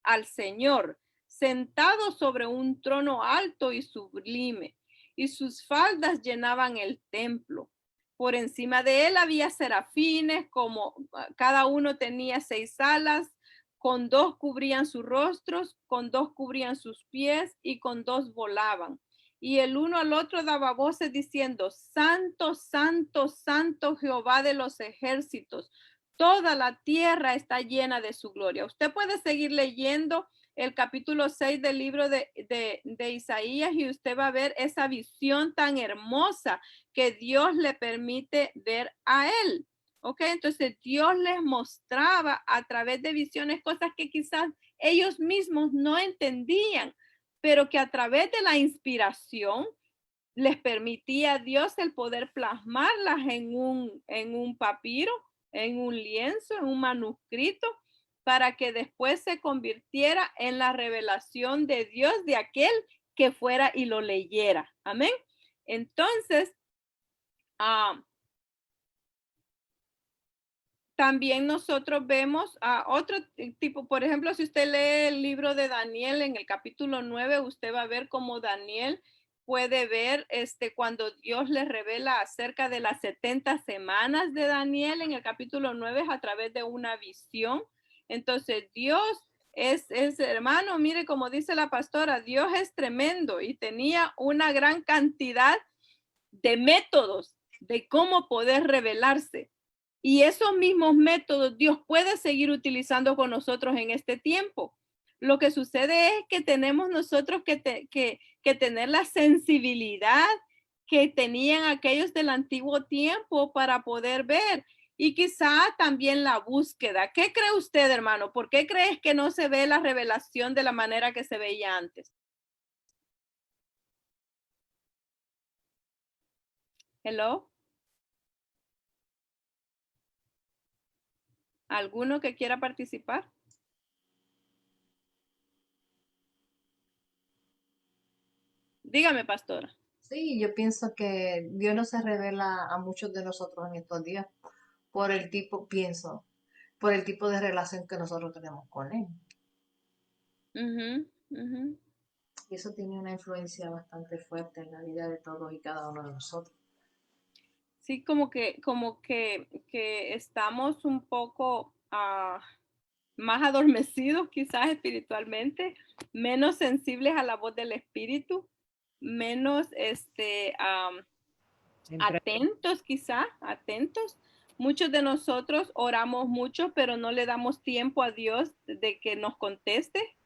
al Señor sentado sobre un trono alto y sublime, y sus faldas llenaban el templo. Por encima de él había serafines, como cada uno tenía 6 alas, con 2 cubrían sus rostros, con 2 cubrían sus pies y con 2 volaban. Y el uno al otro daba voces diciendo, Santo, Santo, Santo Jehová de los ejércitos. Toda la tierra está llena de su gloria. Usted puede seguir leyendo el capítulo 6 del libro de Isaías y usted va a ver esa visión tan hermosa que Dios le permite ver a él. ¿Ok? Entonces Dios les mostraba a través de visiones cosas que quizás ellos mismos no entendían, pero que a través de la inspiración les permitía a Dios el poder plasmarlas en un papiro, en un lienzo, en un manuscrito, para que después se convirtiera en la revelación de Dios de aquel que fuera y lo leyera. Amén. Entonces, también nosotros vemos a otro tipo, por ejemplo, si usted lee el libro de Daniel en el capítulo 9, usted va a ver cómo Daniel puede ver cuando Dios le revela acerca de las 70 semanas de Daniel en el capítulo 9 a través de una visión. Entonces Dios es hermano, mire como dice la pastora, Dios es tremendo y tenía una gran cantidad de métodos de cómo poder revelarse. Y esos mismos métodos Dios puede seguir utilizando con nosotros en este tiempo. Lo que sucede es que tenemos nosotros que tener la sensibilidad que tenían aquellos del antiguo tiempo para poder ver. Y quizá también la búsqueda. ¿Qué cree usted, hermano? ¿Por qué crees que no se ve la revelación de la manera que se veía antes? Hello. ¿Alguno que quiera participar? Dígame, pastora. Sí, yo pienso que Dios no se revela a muchos de nosotros en estos días por el tipo, pienso, por el tipo de relación que nosotros tenemos con Él. Y eso tiene una influencia bastante fuerte en la vida de todos y cada uno de nosotros. Sí, como que estamos un poco más adormecidos quizás espiritualmente, menos sensibles a la voz del espíritu, menos atentos quizás, atentos. Muchos de nosotros oramos mucho, pero no le damos tiempo a Dios de que nos conteste,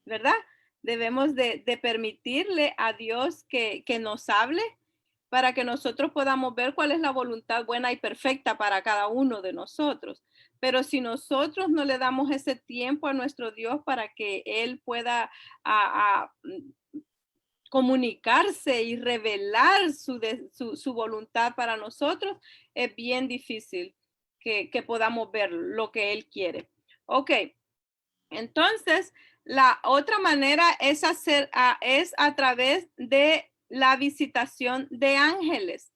¿verdad? Debemos de permitirle a Dios que nos hable para que nosotros podamos ver cuál es la voluntad buena y perfecta para cada uno de nosotros. Pero si nosotros no le damos ese tiempo a nuestro Dios para que Él pueda comunicarse y revelar su voluntad para nosotros, es bien difícil que podamos ver lo que Él quiere. Ok, entonces la otra manera es es a través de la visitación de ángeles,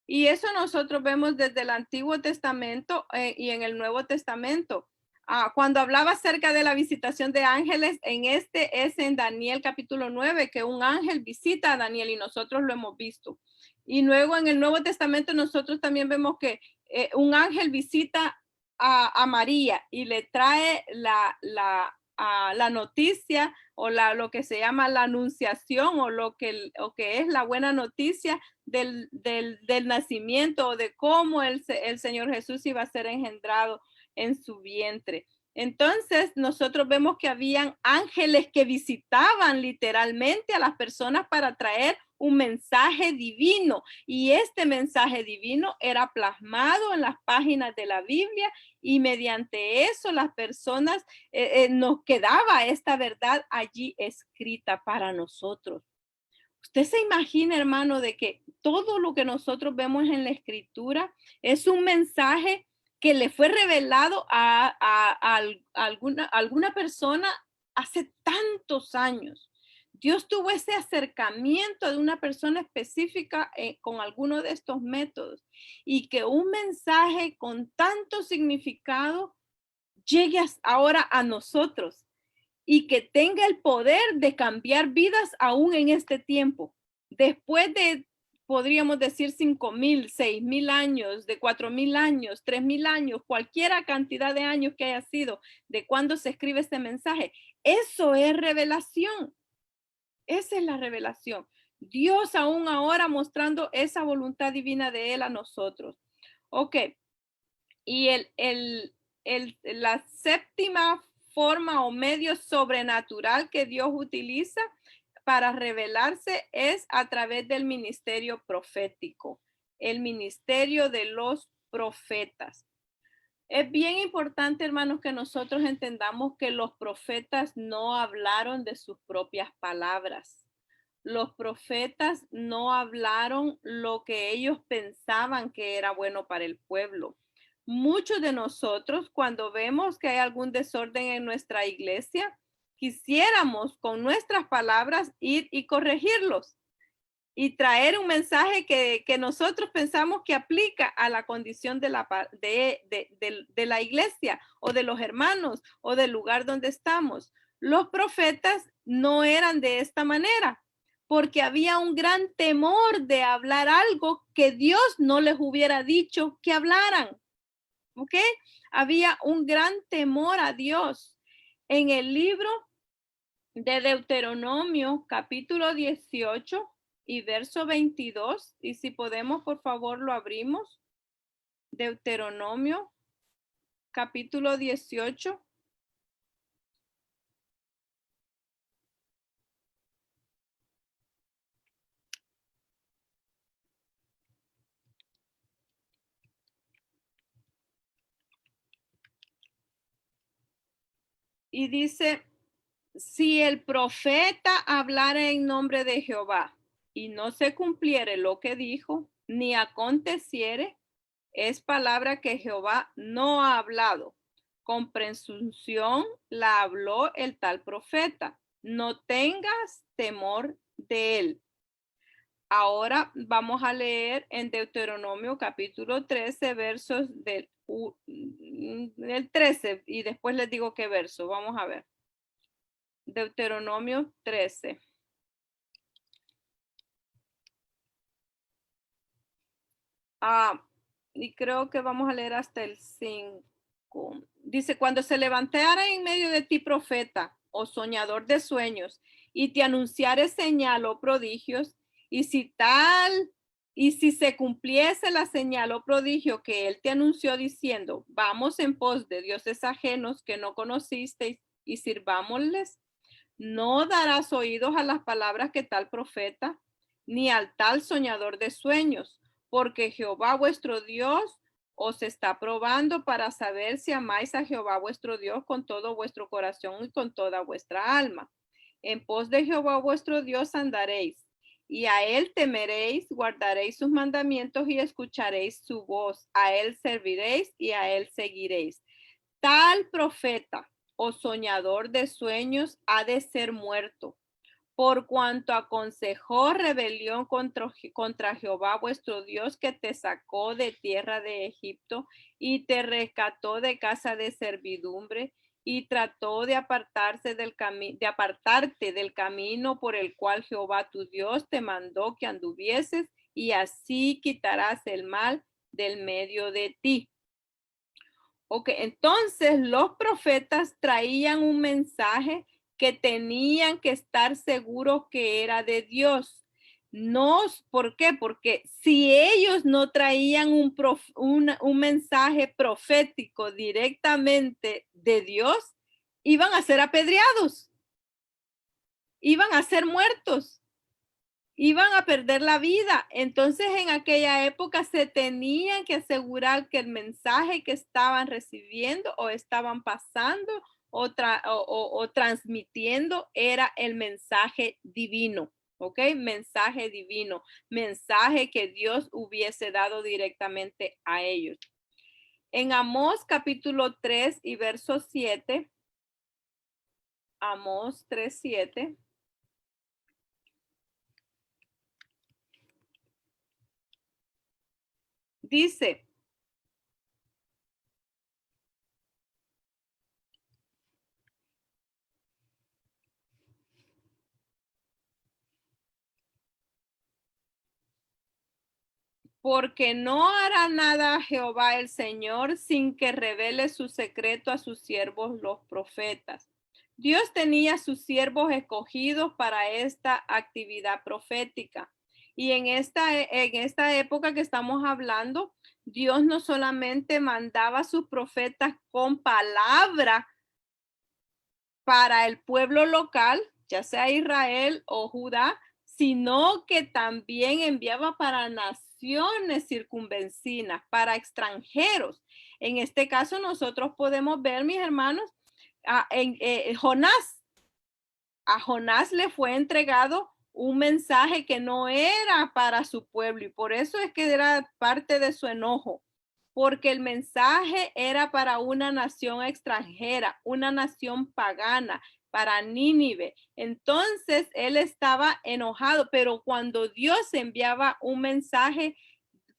Y eso nosotros vemos desde el Antiguo Testamento y en el Nuevo Testamento. Cuando hablaba acerca de la visitación de ángeles, es en Daniel capítulo 9, que un ángel visita a Daniel y nosotros lo hemos visto. Y luego en el Nuevo Testamento nosotros también vemos que un ángel visita a María y le trae la noticia o lo que se llama la anunciación o lo que es la buena noticia del nacimiento o de cómo el Señor Jesús iba a ser engendrado en su vientre. Entonces nosotros vemos que habían ángeles que visitaban literalmente a las personas para traer un mensaje divino, y este mensaje divino era plasmado en las páginas de la Biblia, y mediante eso las personas nos quedaba esta verdad allí escrita para nosotros. Usted se imagina, hermano, de que todo lo que nosotros vemos en la escritura es un mensaje que le fue revelado a alguna persona hace tantos años. Dios tuvo ese acercamiento de una persona específica con alguno de estos métodos y que un mensaje con tanto significado llegue ahora a nosotros y que tenga el poder de cambiar vidas aún en este tiempo. Después de, podríamos decir, 5,000, 6,000 años, de 4,000 años, 3,000 años, cualquiera cantidad de años que haya sido de cuando se escribe este mensaje, eso es revelación. Esa es la revelación. Dios aún ahora mostrando esa voluntad divina de Él a nosotros. Ok. Y la séptima forma o medio sobrenatural que Dios utiliza para revelarse es a través del ministerio profético, el ministerio de los profetas. Es bien importante, hermanos, que nosotros entendamos que los profetas no hablaron de sus propias palabras. Los profetas no hablaron lo que ellos pensaban que era bueno para el pueblo. Muchos de nosotros, cuando vemos que hay algún desorden en nuestra iglesia, quisiéramos con nuestras palabras ir y corregirlos y traer un mensaje que nosotros pensamos que aplica a la condición de la iglesia o de los hermanos o del lugar donde estamos. Los profetas no eran de esta manera porque había un gran temor de hablar algo que Dios no les hubiera dicho que hablaran. ¿Ok? Había un gran temor a Dios. En el libro de Deuteronomio, capítulo 18 y verso 22, y si podemos, por favor, lo abrimos. Deuteronomio, capítulo 18. Y dice, si el profeta hablara en nombre de Jehová y no se cumpliere lo que dijo, ni aconteciere, es palabra que Jehová no ha hablado. Con presunción la habló el tal profeta. No tengas temor de él. Ahora vamos a leer en Deuteronomio capítulo 13, versos del 13, y después les digo qué verso. Vamos a ver. Deuteronomio 13. Y creo que vamos a leer hasta el 5. Dice, cuando se levantara en medio de ti profeta o soñador de sueños y te anunciare señal o prodigios, y si se cumpliese la señal o prodigio que él te anunció diciendo, vamos en pos de dioses ajenos que no conocisteis y sirvámosles, no darás oídos a las palabras que tal profeta, ni al tal soñador de sueños, porque Jehová vuestro Dios os está probando para saber si amáis a Jehová vuestro Dios con todo vuestro corazón y con toda vuestra alma. En pos de Jehová vuestro Dios andaréis, y a él temeréis, guardaréis sus mandamientos y escucharéis su voz. A él serviréis y a él seguiréis. Tal profeta o soñador de sueños ha de ser muerto, por cuanto aconsejó rebelión contra Jehová vuestro Dios, que te sacó de tierra de Egipto y te rescató de casa de servidumbre, y trató de apartarte del camino por el cual Jehová tu Dios te mandó que anduvieses, y así quitarás el mal del medio de ti. Ok, entonces los profetas traían un mensaje que tenían que estar seguros que era de Dios. No, ¿por qué? Porque si ellos no traían un mensaje profético directamente de Dios, iban a ser apedreados, iban a ser muertos, iban a perder la vida. Entonces en aquella época se tenían que asegurar que el mensaje que estaban recibiendo o estaban pasando o transmitiendo era el mensaje divino. ¿Ok? Mensaje divino, mensaje que Dios hubiese dado directamente a ellos. En Amós capítulo 3 y verso 7, Amós 3:7. dice, porque no hará nada Jehová el Señor sin que revele su secreto a sus siervos los profetas. Dios tenía sus siervos escogidos para esta actividad profética. Y en esta época que estamos hablando, Dios no solamente mandaba a sus profetas con palabra para el pueblo local, ya sea Israel o Judá, sino que también enviaba para naciones circunvecinas, para extranjeros. En este caso nosotros podemos ver, mis hermanos, Jonás. A Jonás le fue entregado un mensaje que no era para su pueblo y por eso es que era parte de su enojo, porque el mensaje era para una nación extranjera, una nación pagana, para Nínive. Entonces él estaba enojado, pero cuando Dios enviaba un mensaje,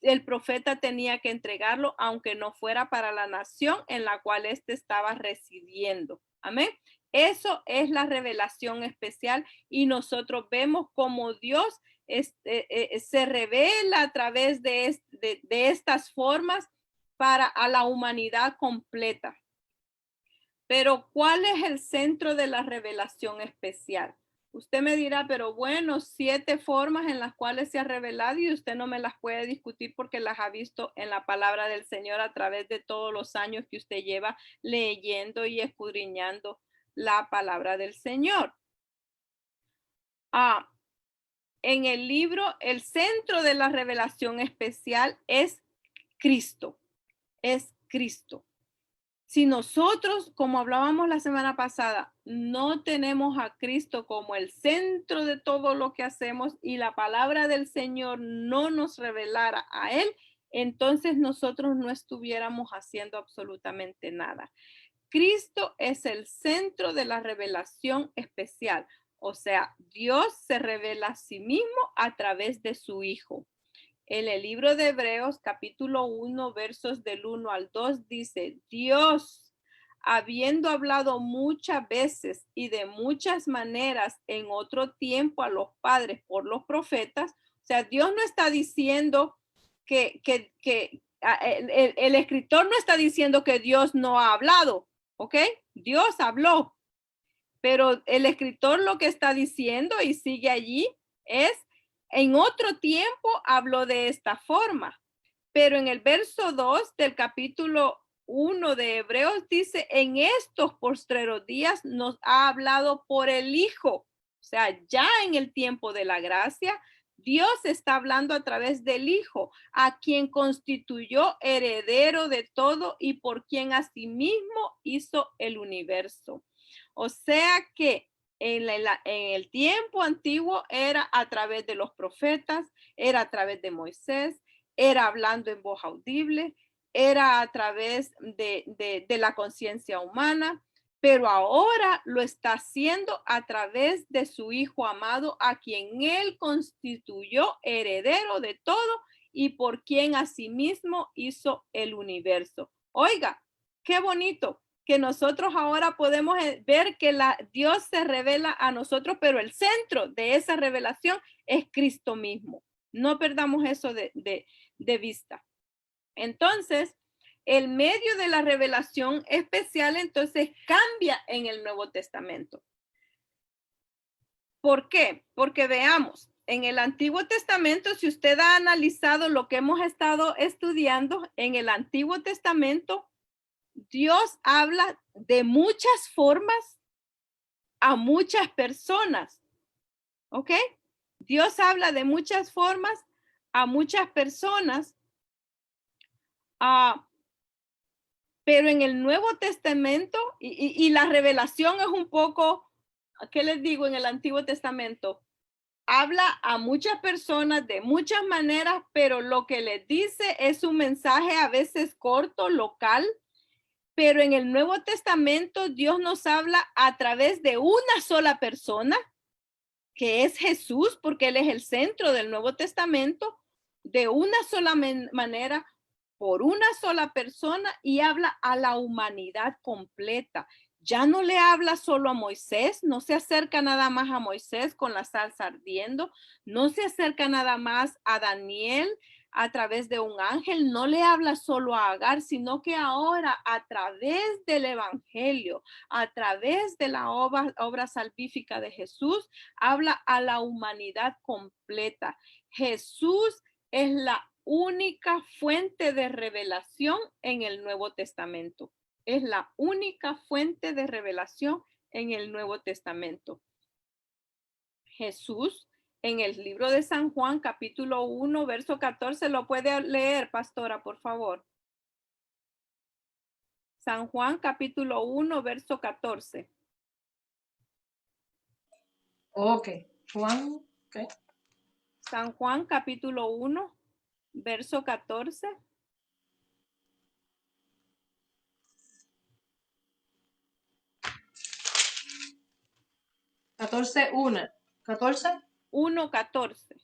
el profeta tenía que entregarlo, aunque no fuera para la nación en la cual éste estaba residiendo. Amén. Eso es la revelación especial y nosotros vemos cómo Dios se revela a través de estas formas para a la humanidad completa. Pero ¿cuál es el centro de la revelación especial? Usted me dirá, pero bueno, 7 formas en las cuales se ha revelado y usted no me las puede discutir porque las ha visto en la palabra del Señor a través de todos los años que usted lleva leyendo y escudriñando la palabra del Señor. En el libro, el centro de la revelación especial es Cristo. Es Cristo. Si nosotros, como hablábamos la semana pasada, no tenemos a Cristo como el centro de todo lo que hacemos y la palabra del Señor no nos revelara a Él, entonces nosotros no estuviéramos haciendo absolutamente nada. Cristo es el centro de la revelación especial. O sea, Dios se revela a sí mismo a través de su Hijo. En el libro de Hebreos, capítulo 1, versos del 1 al 2, dice, Dios, habiendo hablado muchas veces y de muchas maneras en otro tiempo a los padres por los profetas, o sea, Dios no está diciendo el escritor no está diciendo que Dios no ha hablado, ¿ok? Dios habló, pero el escritor lo que está diciendo y sigue allí es, en otro tiempo habló de esta forma, pero en el verso 2 del capítulo 1 de Hebreos dice, en estos postreros días nos ha hablado por el Hijo. O sea, ya en el tiempo de la gracia, Dios está hablando a través del Hijo, a quien constituyó heredero de todo y por quien asimismo hizo el universo. O sea que en el tiempo antiguo era a través de los profetas, era a través de Moisés, era hablando en voz audible, era a través de la conciencia humana, pero ahora lo está haciendo a través de su Hijo amado, a quien Él constituyó heredero de todo y por quien asimismo hizo el universo. Oiga, qué bonito que nosotros ahora podemos ver que Dios se revela a nosotros, pero el centro de esa revelación es Cristo mismo. No perdamos eso de vista. Entonces, el medio de la revelación especial entonces cambia en el Nuevo Testamento. ¿Por qué? Porque veamos, en el Antiguo Testamento, si usted ha analizado lo que hemos estado estudiando, en el Antiguo Testamento, Dios habla de muchas formas a muchas personas. ¿Ok? Dios habla de muchas formas a muchas personas. Pero en el Nuevo Testamento, y la revelación es un poco, ¿qué les digo? En el Antiguo Testamento, habla a muchas personas de muchas maneras, pero lo que les dice es un mensaje a veces corto, local, pero en el Nuevo Testamento Dios nos habla a través de una sola persona, que es Jesús, porque Él es el centro del Nuevo Testamento, de una sola manera, por una sola persona y habla a la humanidad completa. Ya no le habla solo a Moisés, no se acerca nada más a Moisés con la salsa ardiendo, no se acerca nada más a Daniel a través de un ángel, no le habla solo a Agar, sino que ahora a través del evangelio, a través de la obra salvífica de Jesús, habla a la humanidad completa. Jesús es la única fuente de revelación en el Nuevo Testamento. Es la única fuente de revelación en el Nuevo Testamento. Jesús, en el libro de San Juan, capítulo 1, verso 14, ¿lo puede leer, pastora, por favor? San Juan, capítulo 1, verso 14. Ok, Juan, ok. San Juan, capítulo 1, verso 14. 14, 1. 14. 1, 14.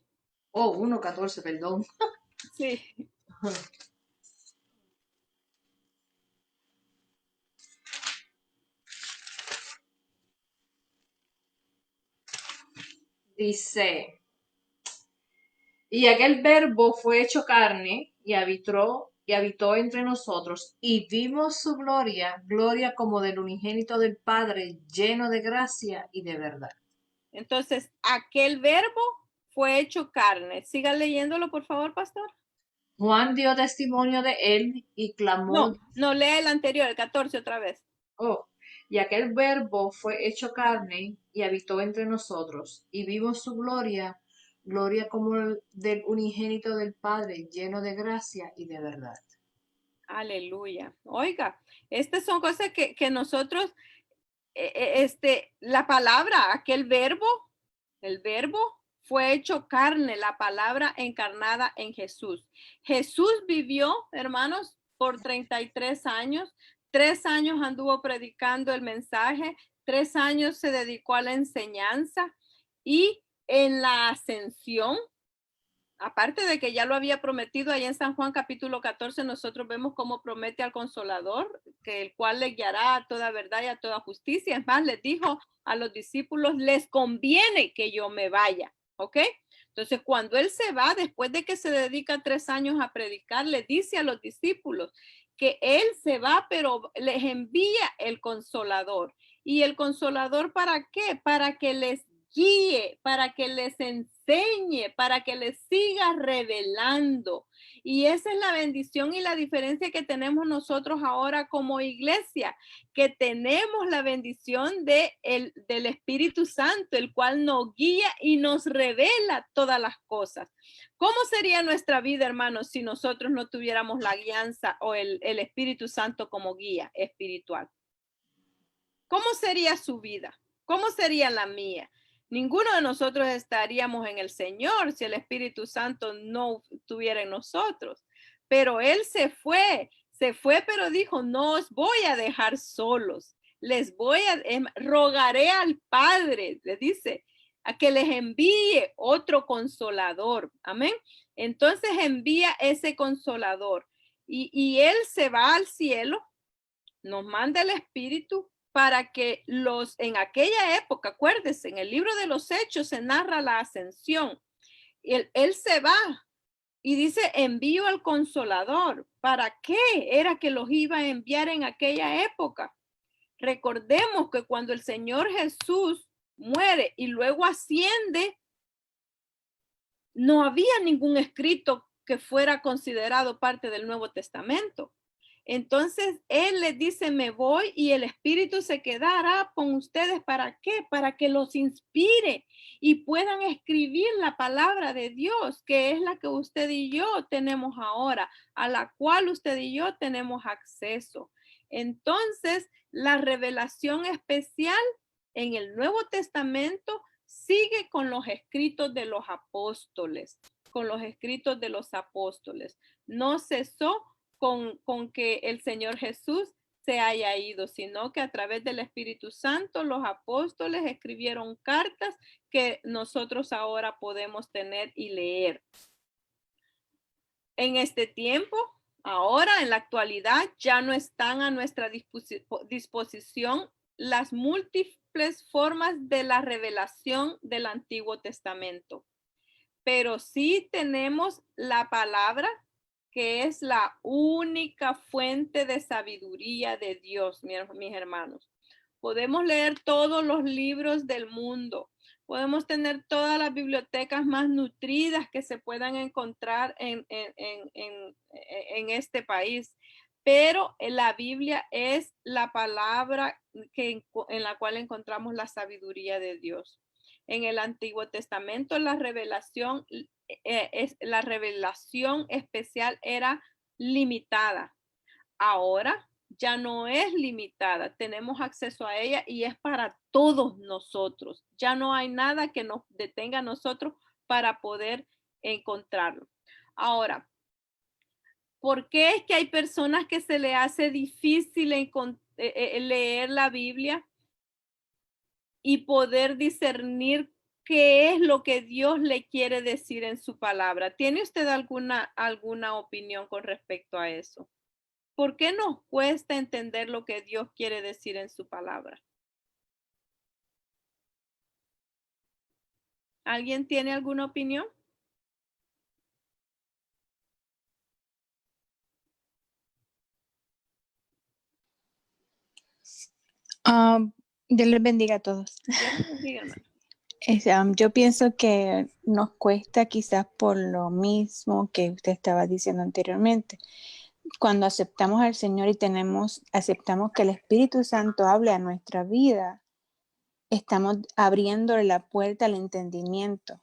Oh, 1, 14, perdón. Sí. Dice, y aquel verbo fue hecho carne y habitó entre nosotros, y vimos su gloria, gloria como del unigénito del Padre, lleno de gracia y de verdad. Entonces, aquel verbo fue hecho carne. Siga leyéndolo, por favor, pastor. Juan dio testimonio de él y clamó. No, lee el anterior, el 14 otra vez. Oh, y aquel verbo fue hecho carne y habitó entre nosotros, y vimos su gloria, gloria como del unigénito del Padre, lleno de gracia y de verdad. Aleluya. Oiga, estas son cosas que nosotros, la palabra, aquel verbo, el verbo fue hecho carne, la palabra encarnada en Jesús. Jesús vivió, hermanos, por 33 años. 3 años anduvo predicando el mensaje. 3 años se dedicó a la enseñanza. Y en la ascensión, aparte de que ya lo había prometido ahí en San Juan capítulo 14, nosotros vemos cómo promete al Consolador, que el cual le guiará a toda verdad y a toda justicia. Es más, les dijo a los discípulos, les conviene que yo me vaya, ¿ok? Entonces, cuando él se va, después de que se dedica 3 años a predicar, le dice a los discípulos que él se va, pero les envía el Consolador. ¿Y el Consolador para qué? Para que les guíe, para que les enseñe, para que les siga revelando. Y esa es la bendición y la diferencia que tenemos nosotros ahora como iglesia, que tenemos la bendición del Espíritu Santo, el cual nos guía y nos revela todas las cosas. ¿Cómo sería nuestra vida, hermanos, si nosotros no tuviéramos la guianza o el Espíritu Santo como guía espiritual? ¿Cómo sería su vida? ¿Cómo sería la mía? Ninguno de nosotros estaríamos en el Señor si el Espíritu Santo no estuviera en nosotros. Pero Él se fue, pero dijo, no os voy a dejar solos. Rogaré al Padre, le dice, a que les envíe otro consolador. Amén. Entonces envía ese consolador y Él se va al cielo, nos manda el Espíritu para que en aquella época, acuérdense, en el libro de los Hechos se narra la ascensión. Él se va y dice, envío al Consolador. ¿Para qué era que los iba a enviar en aquella época? Recordemos que cuando el Señor Jesús muere y luego asciende, no había ningún escrito que fuera considerado parte del Nuevo Testamento. Entonces él les dice, me voy y el Espíritu se quedará con ustedes. ¿Para qué? Para que los inspire y puedan escribir la palabra de Dios, que es la que usted y yo tenemos ahora, a la cual usted y yo tenemos acceso. Entonces, la revelación especial en el Nuevo Testamento sigue con los escritos de los apóstoles, con los escritos de los apóstoles. No cesó con que el Señor Jesús se haya ido, sino que a través del Espíritu Santo los apóstoles escribieron cartas que nosotros ahora podemos tener y leer. En este tiempo, Ahora, en la actualidad, ya no están a nuestra disposición las múltiples formas de la revelación del Antiguo Testamento, pero sí tenemos la palabra, que es la única fuente de sabiduría de Dios, mis hermanos. Podemos leer todos los libros del mundo. Podemos tener todas las bibliotecas más nutridas que se puedan encontrar en este país. Pero la Biblia es la palabra en la cual encontramos la sabiduría de Dios. En el Antiguo Testamento la revelación especial era limitada. Ahora ya no es limitada, tenemos acceso a ella y es para todos nosotros. Ya no hay nada que nos detenga a nosotros para poder encontrarlo. Ahora, ¿por qué es que hay personas que se le hace difícil leer la Biblia y poder discernir qué es lo que Dios le quiere decir en su palabra? ¿Tiene usted alguna opinión con respecto a eso? ¿Por qué nos cuesta entender lo que Dios quiere decir en su palabra? ¿Alguien tiene alguna opinión? Dios les bendiga a todos. Dios les bendiga, hermano. Yo pienso que nos cuesta quizás por lo mismo que usted estaba diciendo anteriormente. Cuando aceptamos al Señor y aceptamos que el Espíritu Santo hable a nuestra vida, estamos abriéndole la puerta al entendimiento.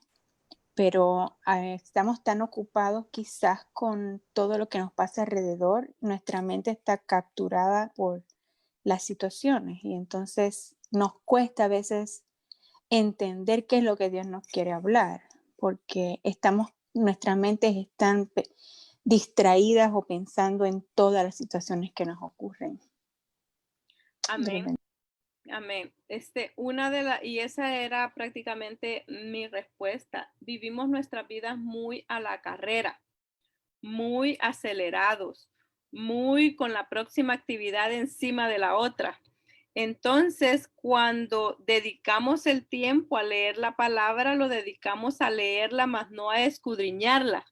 Pero estamos tan ocupados quizás con todo lo que nos pasa alrededor, nuestra mente está capturada por las situaciones y entonces nos cuesta a veces entender qué es lo que Dios nos quiere hablar, porque nuestras mentes están distraídas o pensando en todas las situaciones que nos ocurren. Amén. Amén. Y esa era prácticamente mi respuesta. Vivimos nuestras vidas muy a la carrera, muy acelerados, muy con la próxima actividad encima de la otra. Entonces, cuando dedicamos el tiempo a leer la palabra, lo dedicamos a leerla, más no a escudriñarla.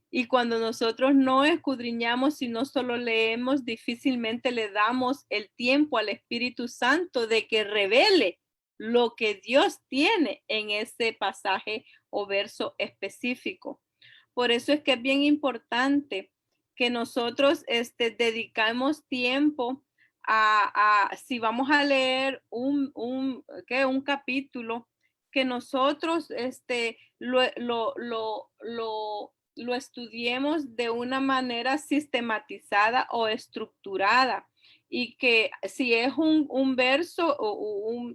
Y cuando nosotros no escudriñamos, sino solo leemos, difícilmente le damos el tiempo al Espíritu Santo de que revele lo que Dios tiene en ese pasaje o verso específico. Por eso es que es bien importante que nosotros dedicamos tiempo si vamos a leer un capítulo, que nosotros lo estudiemos de una manera sistematizada o estructurada, y que si es un verso o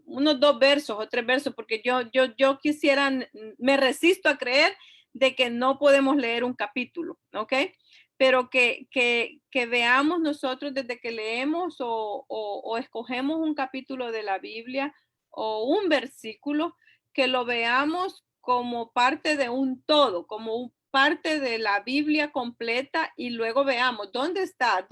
unos 2 versos o 3 versos, porque yo quisiera, me resisto a creer de que no podemos leer un capítulo, ¿ok? Pero que veamos nosotros desde que leemos o escogemos un capítulo de la Biblia o un versículo, que lo veamos como parte de un todo, como parte de la Biblia completa, y luego veamos dónde está,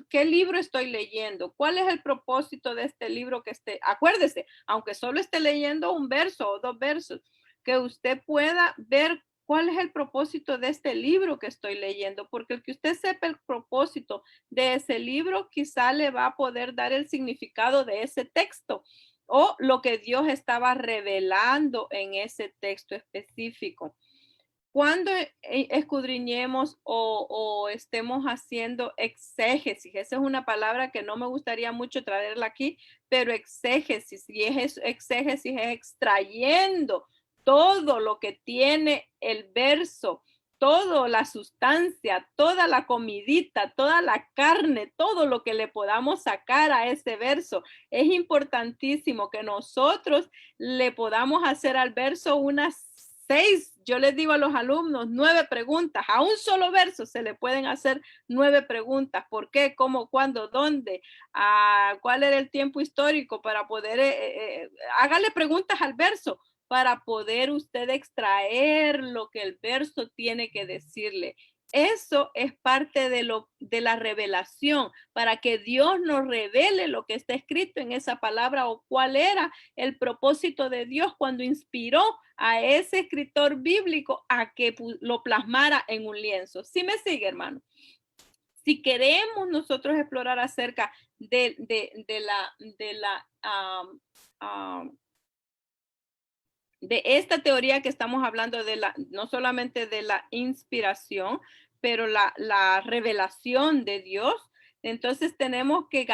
qué libro estoy leyendo, cuál es el propósito de este libro acuérdese, aunque solo esté leyendo un verso o 2 versos, que usted pueda ver cuál es el propósito de este libro que estoy leyendo, porque el que usted sepa el propósito de ese libro, quizá le va a poder dar el significado de ese texto o lo que Dios estaba revelando en ese texto específico. Cuando escudriñemos o estemos haciendo exégesis, esa es una palabra que no me gustaría mucho traerla aquí, pero exégesis, y exégesis es extrayendo todo lo que tiene el verso, toda la sustancia, toda la comidita, toda la carne, todo lo que le podamos sacar a ese verso. Es importantísimo que nosotros le podamos hacer al verso unas 6, yo les digo a los alumnos, 9 preguntas. A un solo verso se le pueden hacer 9 preguntas. ¿Por qué? ¿Cómo? ¿Cuándo? ¿Dónde? ¿Cuál era el tiempo histórico? Para poder, hágale preguntas al verso para poder usted extraer lo que el verso tiene que decirle. Eso es parte de la revelación, para que Dios nos revele lo que está escrito en esa palabra o cuál era el propósito de Dios cuando inspiró a ese escritor bíblico a que lo plasmara en un lienzo. ¿Sí me sigue, hermano? Si queremos nosotros explorar acerca de esta teoría que estamos hablando, no solamente de la inspiración, pero la revelación de Dios, entonces tenemos que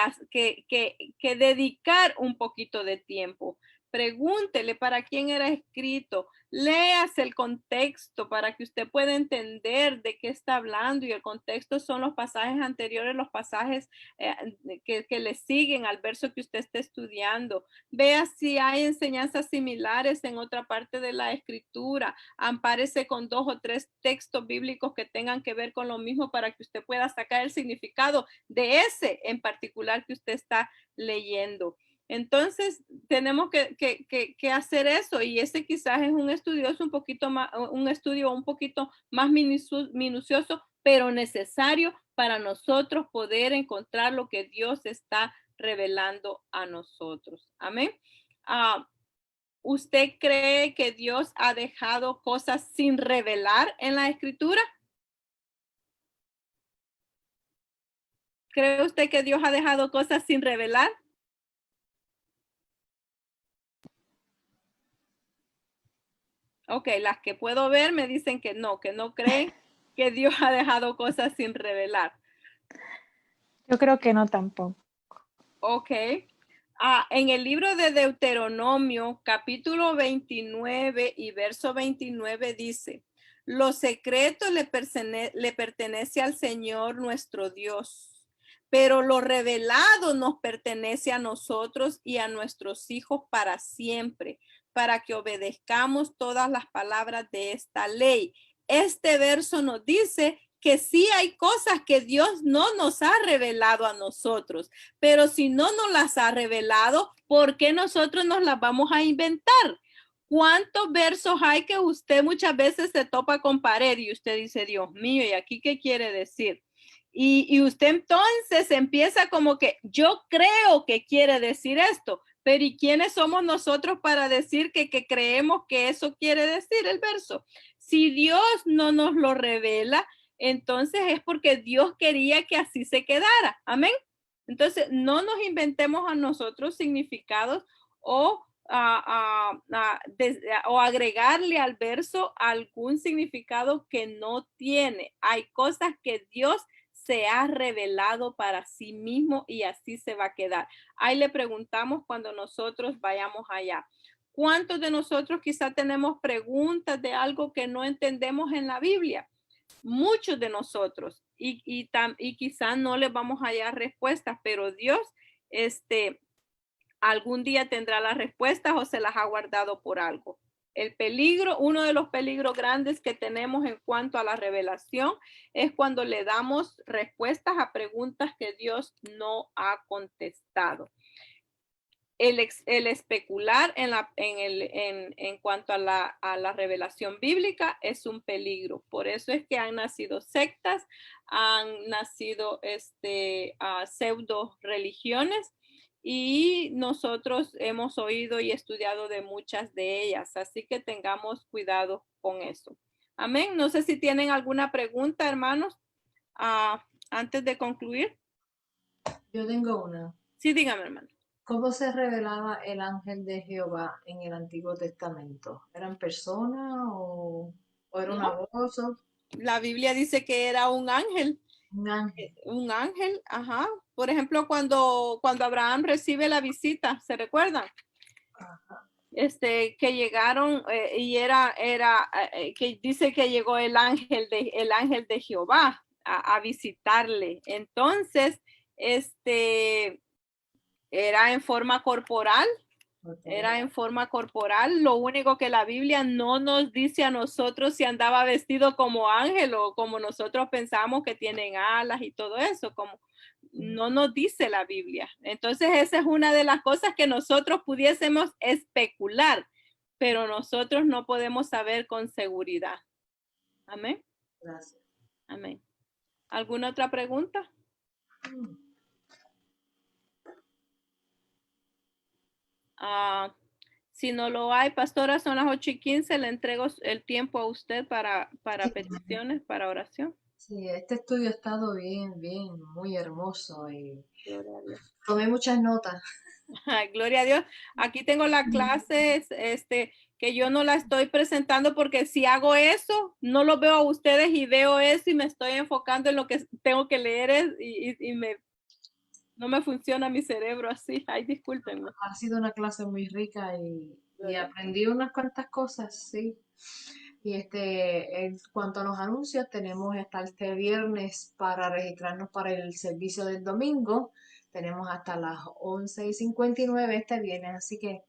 dedicar un poquito de tiempo. Pregúntele para quién era escrito, léase el contexto para que usted pueda entender de qué está hablando, y el contexto son los pasajes anteriores, los pasajes que le siguen al verso que usted esté estudiando. Vea si hay enseñanzas similares en otra parte de la escritura. Ampárese con 2 o 3 textos bíblicos que tengan que ver con lo mismo para que usted pueda sacar el significado de ese en particular que usted está leyendo. Entonces, tenemos que hacer eso, y ese quizás es un estudio un poquito más minucioso, pero necesario para nosotros poder encontrar lo que Dios está revelando a nosotros. Amén. ¿Usted cree que Dios ha dejado cosas sin revelar en la escritura? ¿Cree usted que Dios ha dejado cosas sin revelar? Ok, las que puedo ver me dicen que no creen que Dios ha dejado cosas sin revelar. Yo creo que no tampoco. Ok. En el libro de Deuteronomio, capítulo 29 y verso 29 dice: lo secreto le pertenece al Señor nuestro Dios, pero lo revelado nos pertenece a nosotros y a nuestros hijos para siempre, para que obedezcamos todas las palabras de esta ley. Este verso nos dice que sí hay cosas que Dios no nos ha revelado a nosotros, pero si no nos las ha revelado, ¿por qué nosotros nos las vamos a inventar? ¿Cuántos versos hay que usted muchas veces se topa con pared y usted dice, Dios mío, ¿y aquí qué quiere decir? Y usted entonces empieza como que yo creo que quiere decir esto, pero ¿y quiénes somos nosotros para decir que creemos que eso quiere decir el verso? Si Dios no nos lo revela, entonces es porque Dios quería que así se quedara. Amén. Entonces, no nos inventemos a nosotros significados o agregarle al verso algún significado que no tiene. Hay cosas que Dios se ha revelado para sí mismo y así se va a quedar. Ahí le preguntamos cuando nosotros vayamos allá. ¿Cuántos de nosotros quizá tenemos preguntas de algo que no entendemos en la Biblia? Muchos de nosotros, y quizá no les vamos a hallar respuestas, pero Dios algún día tendrá las respuestas o se las ha guardado por algo. El peligro, uno de los peligros grandes que tenemos en cuanto a la revelación es cuando le damos respuestas a preguntas que Dios no ha contestado. El especular en cuanto a la revelación bíblica es un peligro. Por eso es que han nacido sectas, han nacido pseudo religiones, y nosotros hemos oído y estudiado de muchas de ellas. Así que tengamos cuidado con eso. Amén. No sé si tienen alguna pregunta, hermanos, antes de concluir. Yo tengo una. Sí, dígame, hermano. ¿Cómo se revelaba el ángel de Jehová en el Antiguo Testamento? ¿Eran personas o era una voz? La Biblia dice que era un ángel. Un ángel. Un ángel, ajá. Por ejemplo, cuando Abraham recibe la visita, ¿se recuerdan? Ajá. Que llegaron y era que dice que llegó el ángel de Jehová a visitarle. Entonces, era en forma corporal. Era en forma corporal. Lo único que la Biblia no nos dice a nosotros si andaba vestido como ángel o como nosotros pensamos que tienen alas y todo eso, como no nos dice la Biblia. Entonces esa es una de las cosas que nosotros pudiésemos especular, pero nosotros no podemos saber con seguridad. Amén. Gracias. Amén. ¿Alguna otra pregunta? Si no lo hay, pastora, son las 8:15. Le entrego el tiempo a usted para Sí, peticiones, para oración. sí, este estudio ha estado bien, bien, muy hermoso y Gloria a Dios. tomé muchas notas. Ay, gloria a Dios. Aquí tengo la clase, que yo no la estoy presentando porque si hago eso, no lo veo a ustedes y veo eso y me estoy enfocando en lo que tengo que leer y no me funciona mi cerebro así. Ay, discúlpenme. Ha sido una clase muy rica y Gloria. aprendí unas cuantas cosas, sí. Y en cuanto a los anuncios, tenemos hasta este viernes para registrarnos para el servicio del domingo. Tenemos hasta las 11:59 este viernes, así que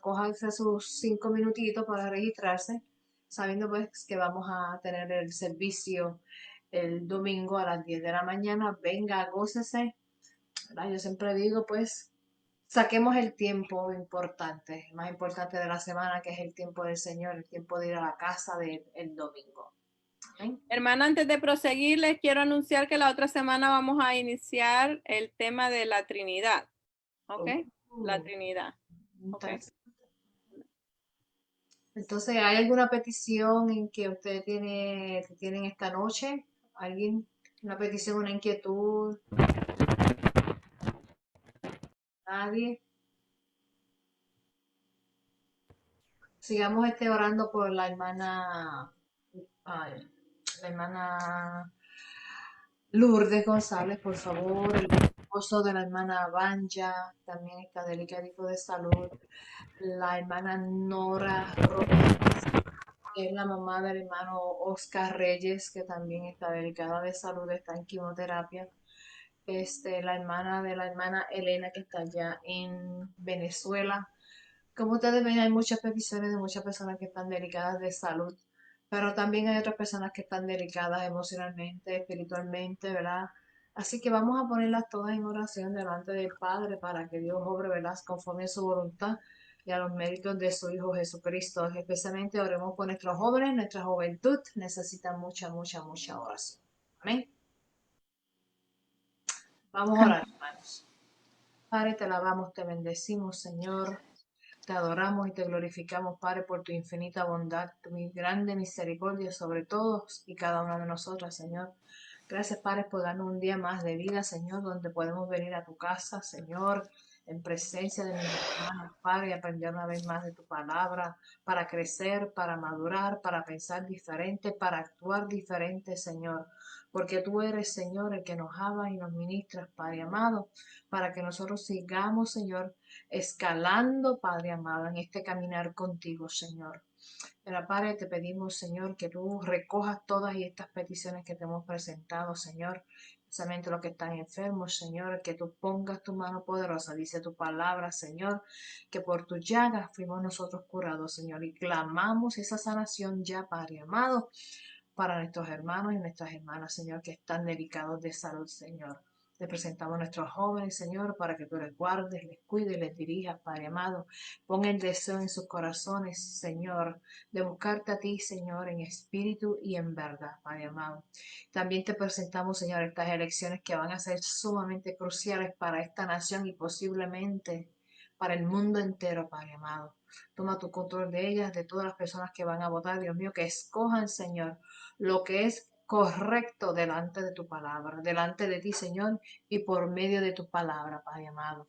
cogerse sus 5 minutitos para registrarse, sabiendo pues que vamos a tener el servicio el domingo a las 10 de la mañana. Venga, gócese. ¿Verdad? Yo siempre digo pues saquemos el tiempo importante, el más importante de la semana, que es el tiempo del Señor, el tiempo de ir a la casa del domingo. Amén. Hermana, antes de proseguir, les quiero anunciar que la otra semana vamos a iniciar el tema de la Trinidad. ¿Ok? La Trinidad. ¿Ok? Entonces, ¿hay alguna petición en que ustedes tienen esta noche? ¿Alguien? ¿Una petición, una inquietud? ¿Nadie? Sigamos orando por ay, la hermana Lourdes González, por favor, el esposo de la hermana Banja, también está delicadito de salud, la hermana Nora Rodríguez, que es la mamá del hermano Oscar Reyes, que también está delicada de salud, está en quimioterapia, la hermana de la hermana Elena, que está allá en Venezuela. Como ustedes ven, hay muchas peticiones de muchas personas que están delicadas de salud, pero también hay otras personas que están delicadas emocionalmente, espiritualmente, ¿verdad? Así que vamos a ponerlas todas en oración delante del Padre para que Dios obre, ¿verdad? Conforme a su voluntad y a los méritos de su Hijo Jesucristo. Especialmente oremos por nuestros jóvenes, nuestra juventud necesita mucha, mucha, mucha oración. Amén. Vamos a orar, hermanos. Padre, te alabamos, te bendecimos, Señor. Te adoramos y te glorificamos, Padre, por tu infinita bondad, tu grande misericordia sobre todos y cada una de nosotras, Señor. Gracias, Padre, por darnos un día más de vida, Señor, donde podemos venir a tu casa, Señor, en presencia de mis hermanos, Padre, y aprender una vez más de tu palabra, para crecer, para madurar, para pensar diferente, para actuar diferente, Señor. Porque tú eres, Señor, el que nos ama y nos ministras, Padre amado, para que nosotros sigamos, Señor, escalando, Padre amado, en este caminar contigo, Señor. Pero Padre, te pedimos, Señor, que tú recojas todas estas peticiones que te hemos presentado, Señor, especialmente los que están enfermos, Señor, que tú pongas tu mano poderosa, dice tu palabra, Señor, que por tus llagas fuimos nosotros curados, Señor, y clamamos esa sanación ya, Padre amado, para nuestros hermanos y nuestras hermanas, Señor, que están delicados de salud, Señor. Te presentamos a nuestros jóvenes, Señor, para que tú les guardes, les cuides, les dirijas, Padre amado. Pon el deseo en sus corazones, Señor, de buscarte a ti, Señor, en espíritu y en verdad, Padre amado. También te presentamos, Señor, estas elecciones que van a ser sumamente cruciales para esta nación y posiblemente para el mundo entero, Padre amado. Toma tu control de ellas, de todas las personas que van a votar, Dios mío, que escojan, Señor, lo que es correcto delante de tu palabra, delante de ti, Señor, y por medio de tu palabra, Padre amado.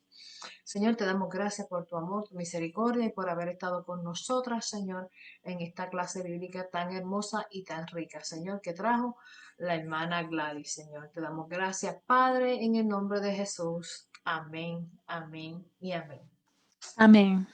Señor, te damos gracias por tu amor, tu misericordia y por haber estado con nosotras, Señor, en esta clase bíblica tan hermosa y tan rica, Señor, que trajo la hermana Gladys, Señor. Te damos gracias, Padre, en el nombre de Jesús. Amén, amén y amén. Amén.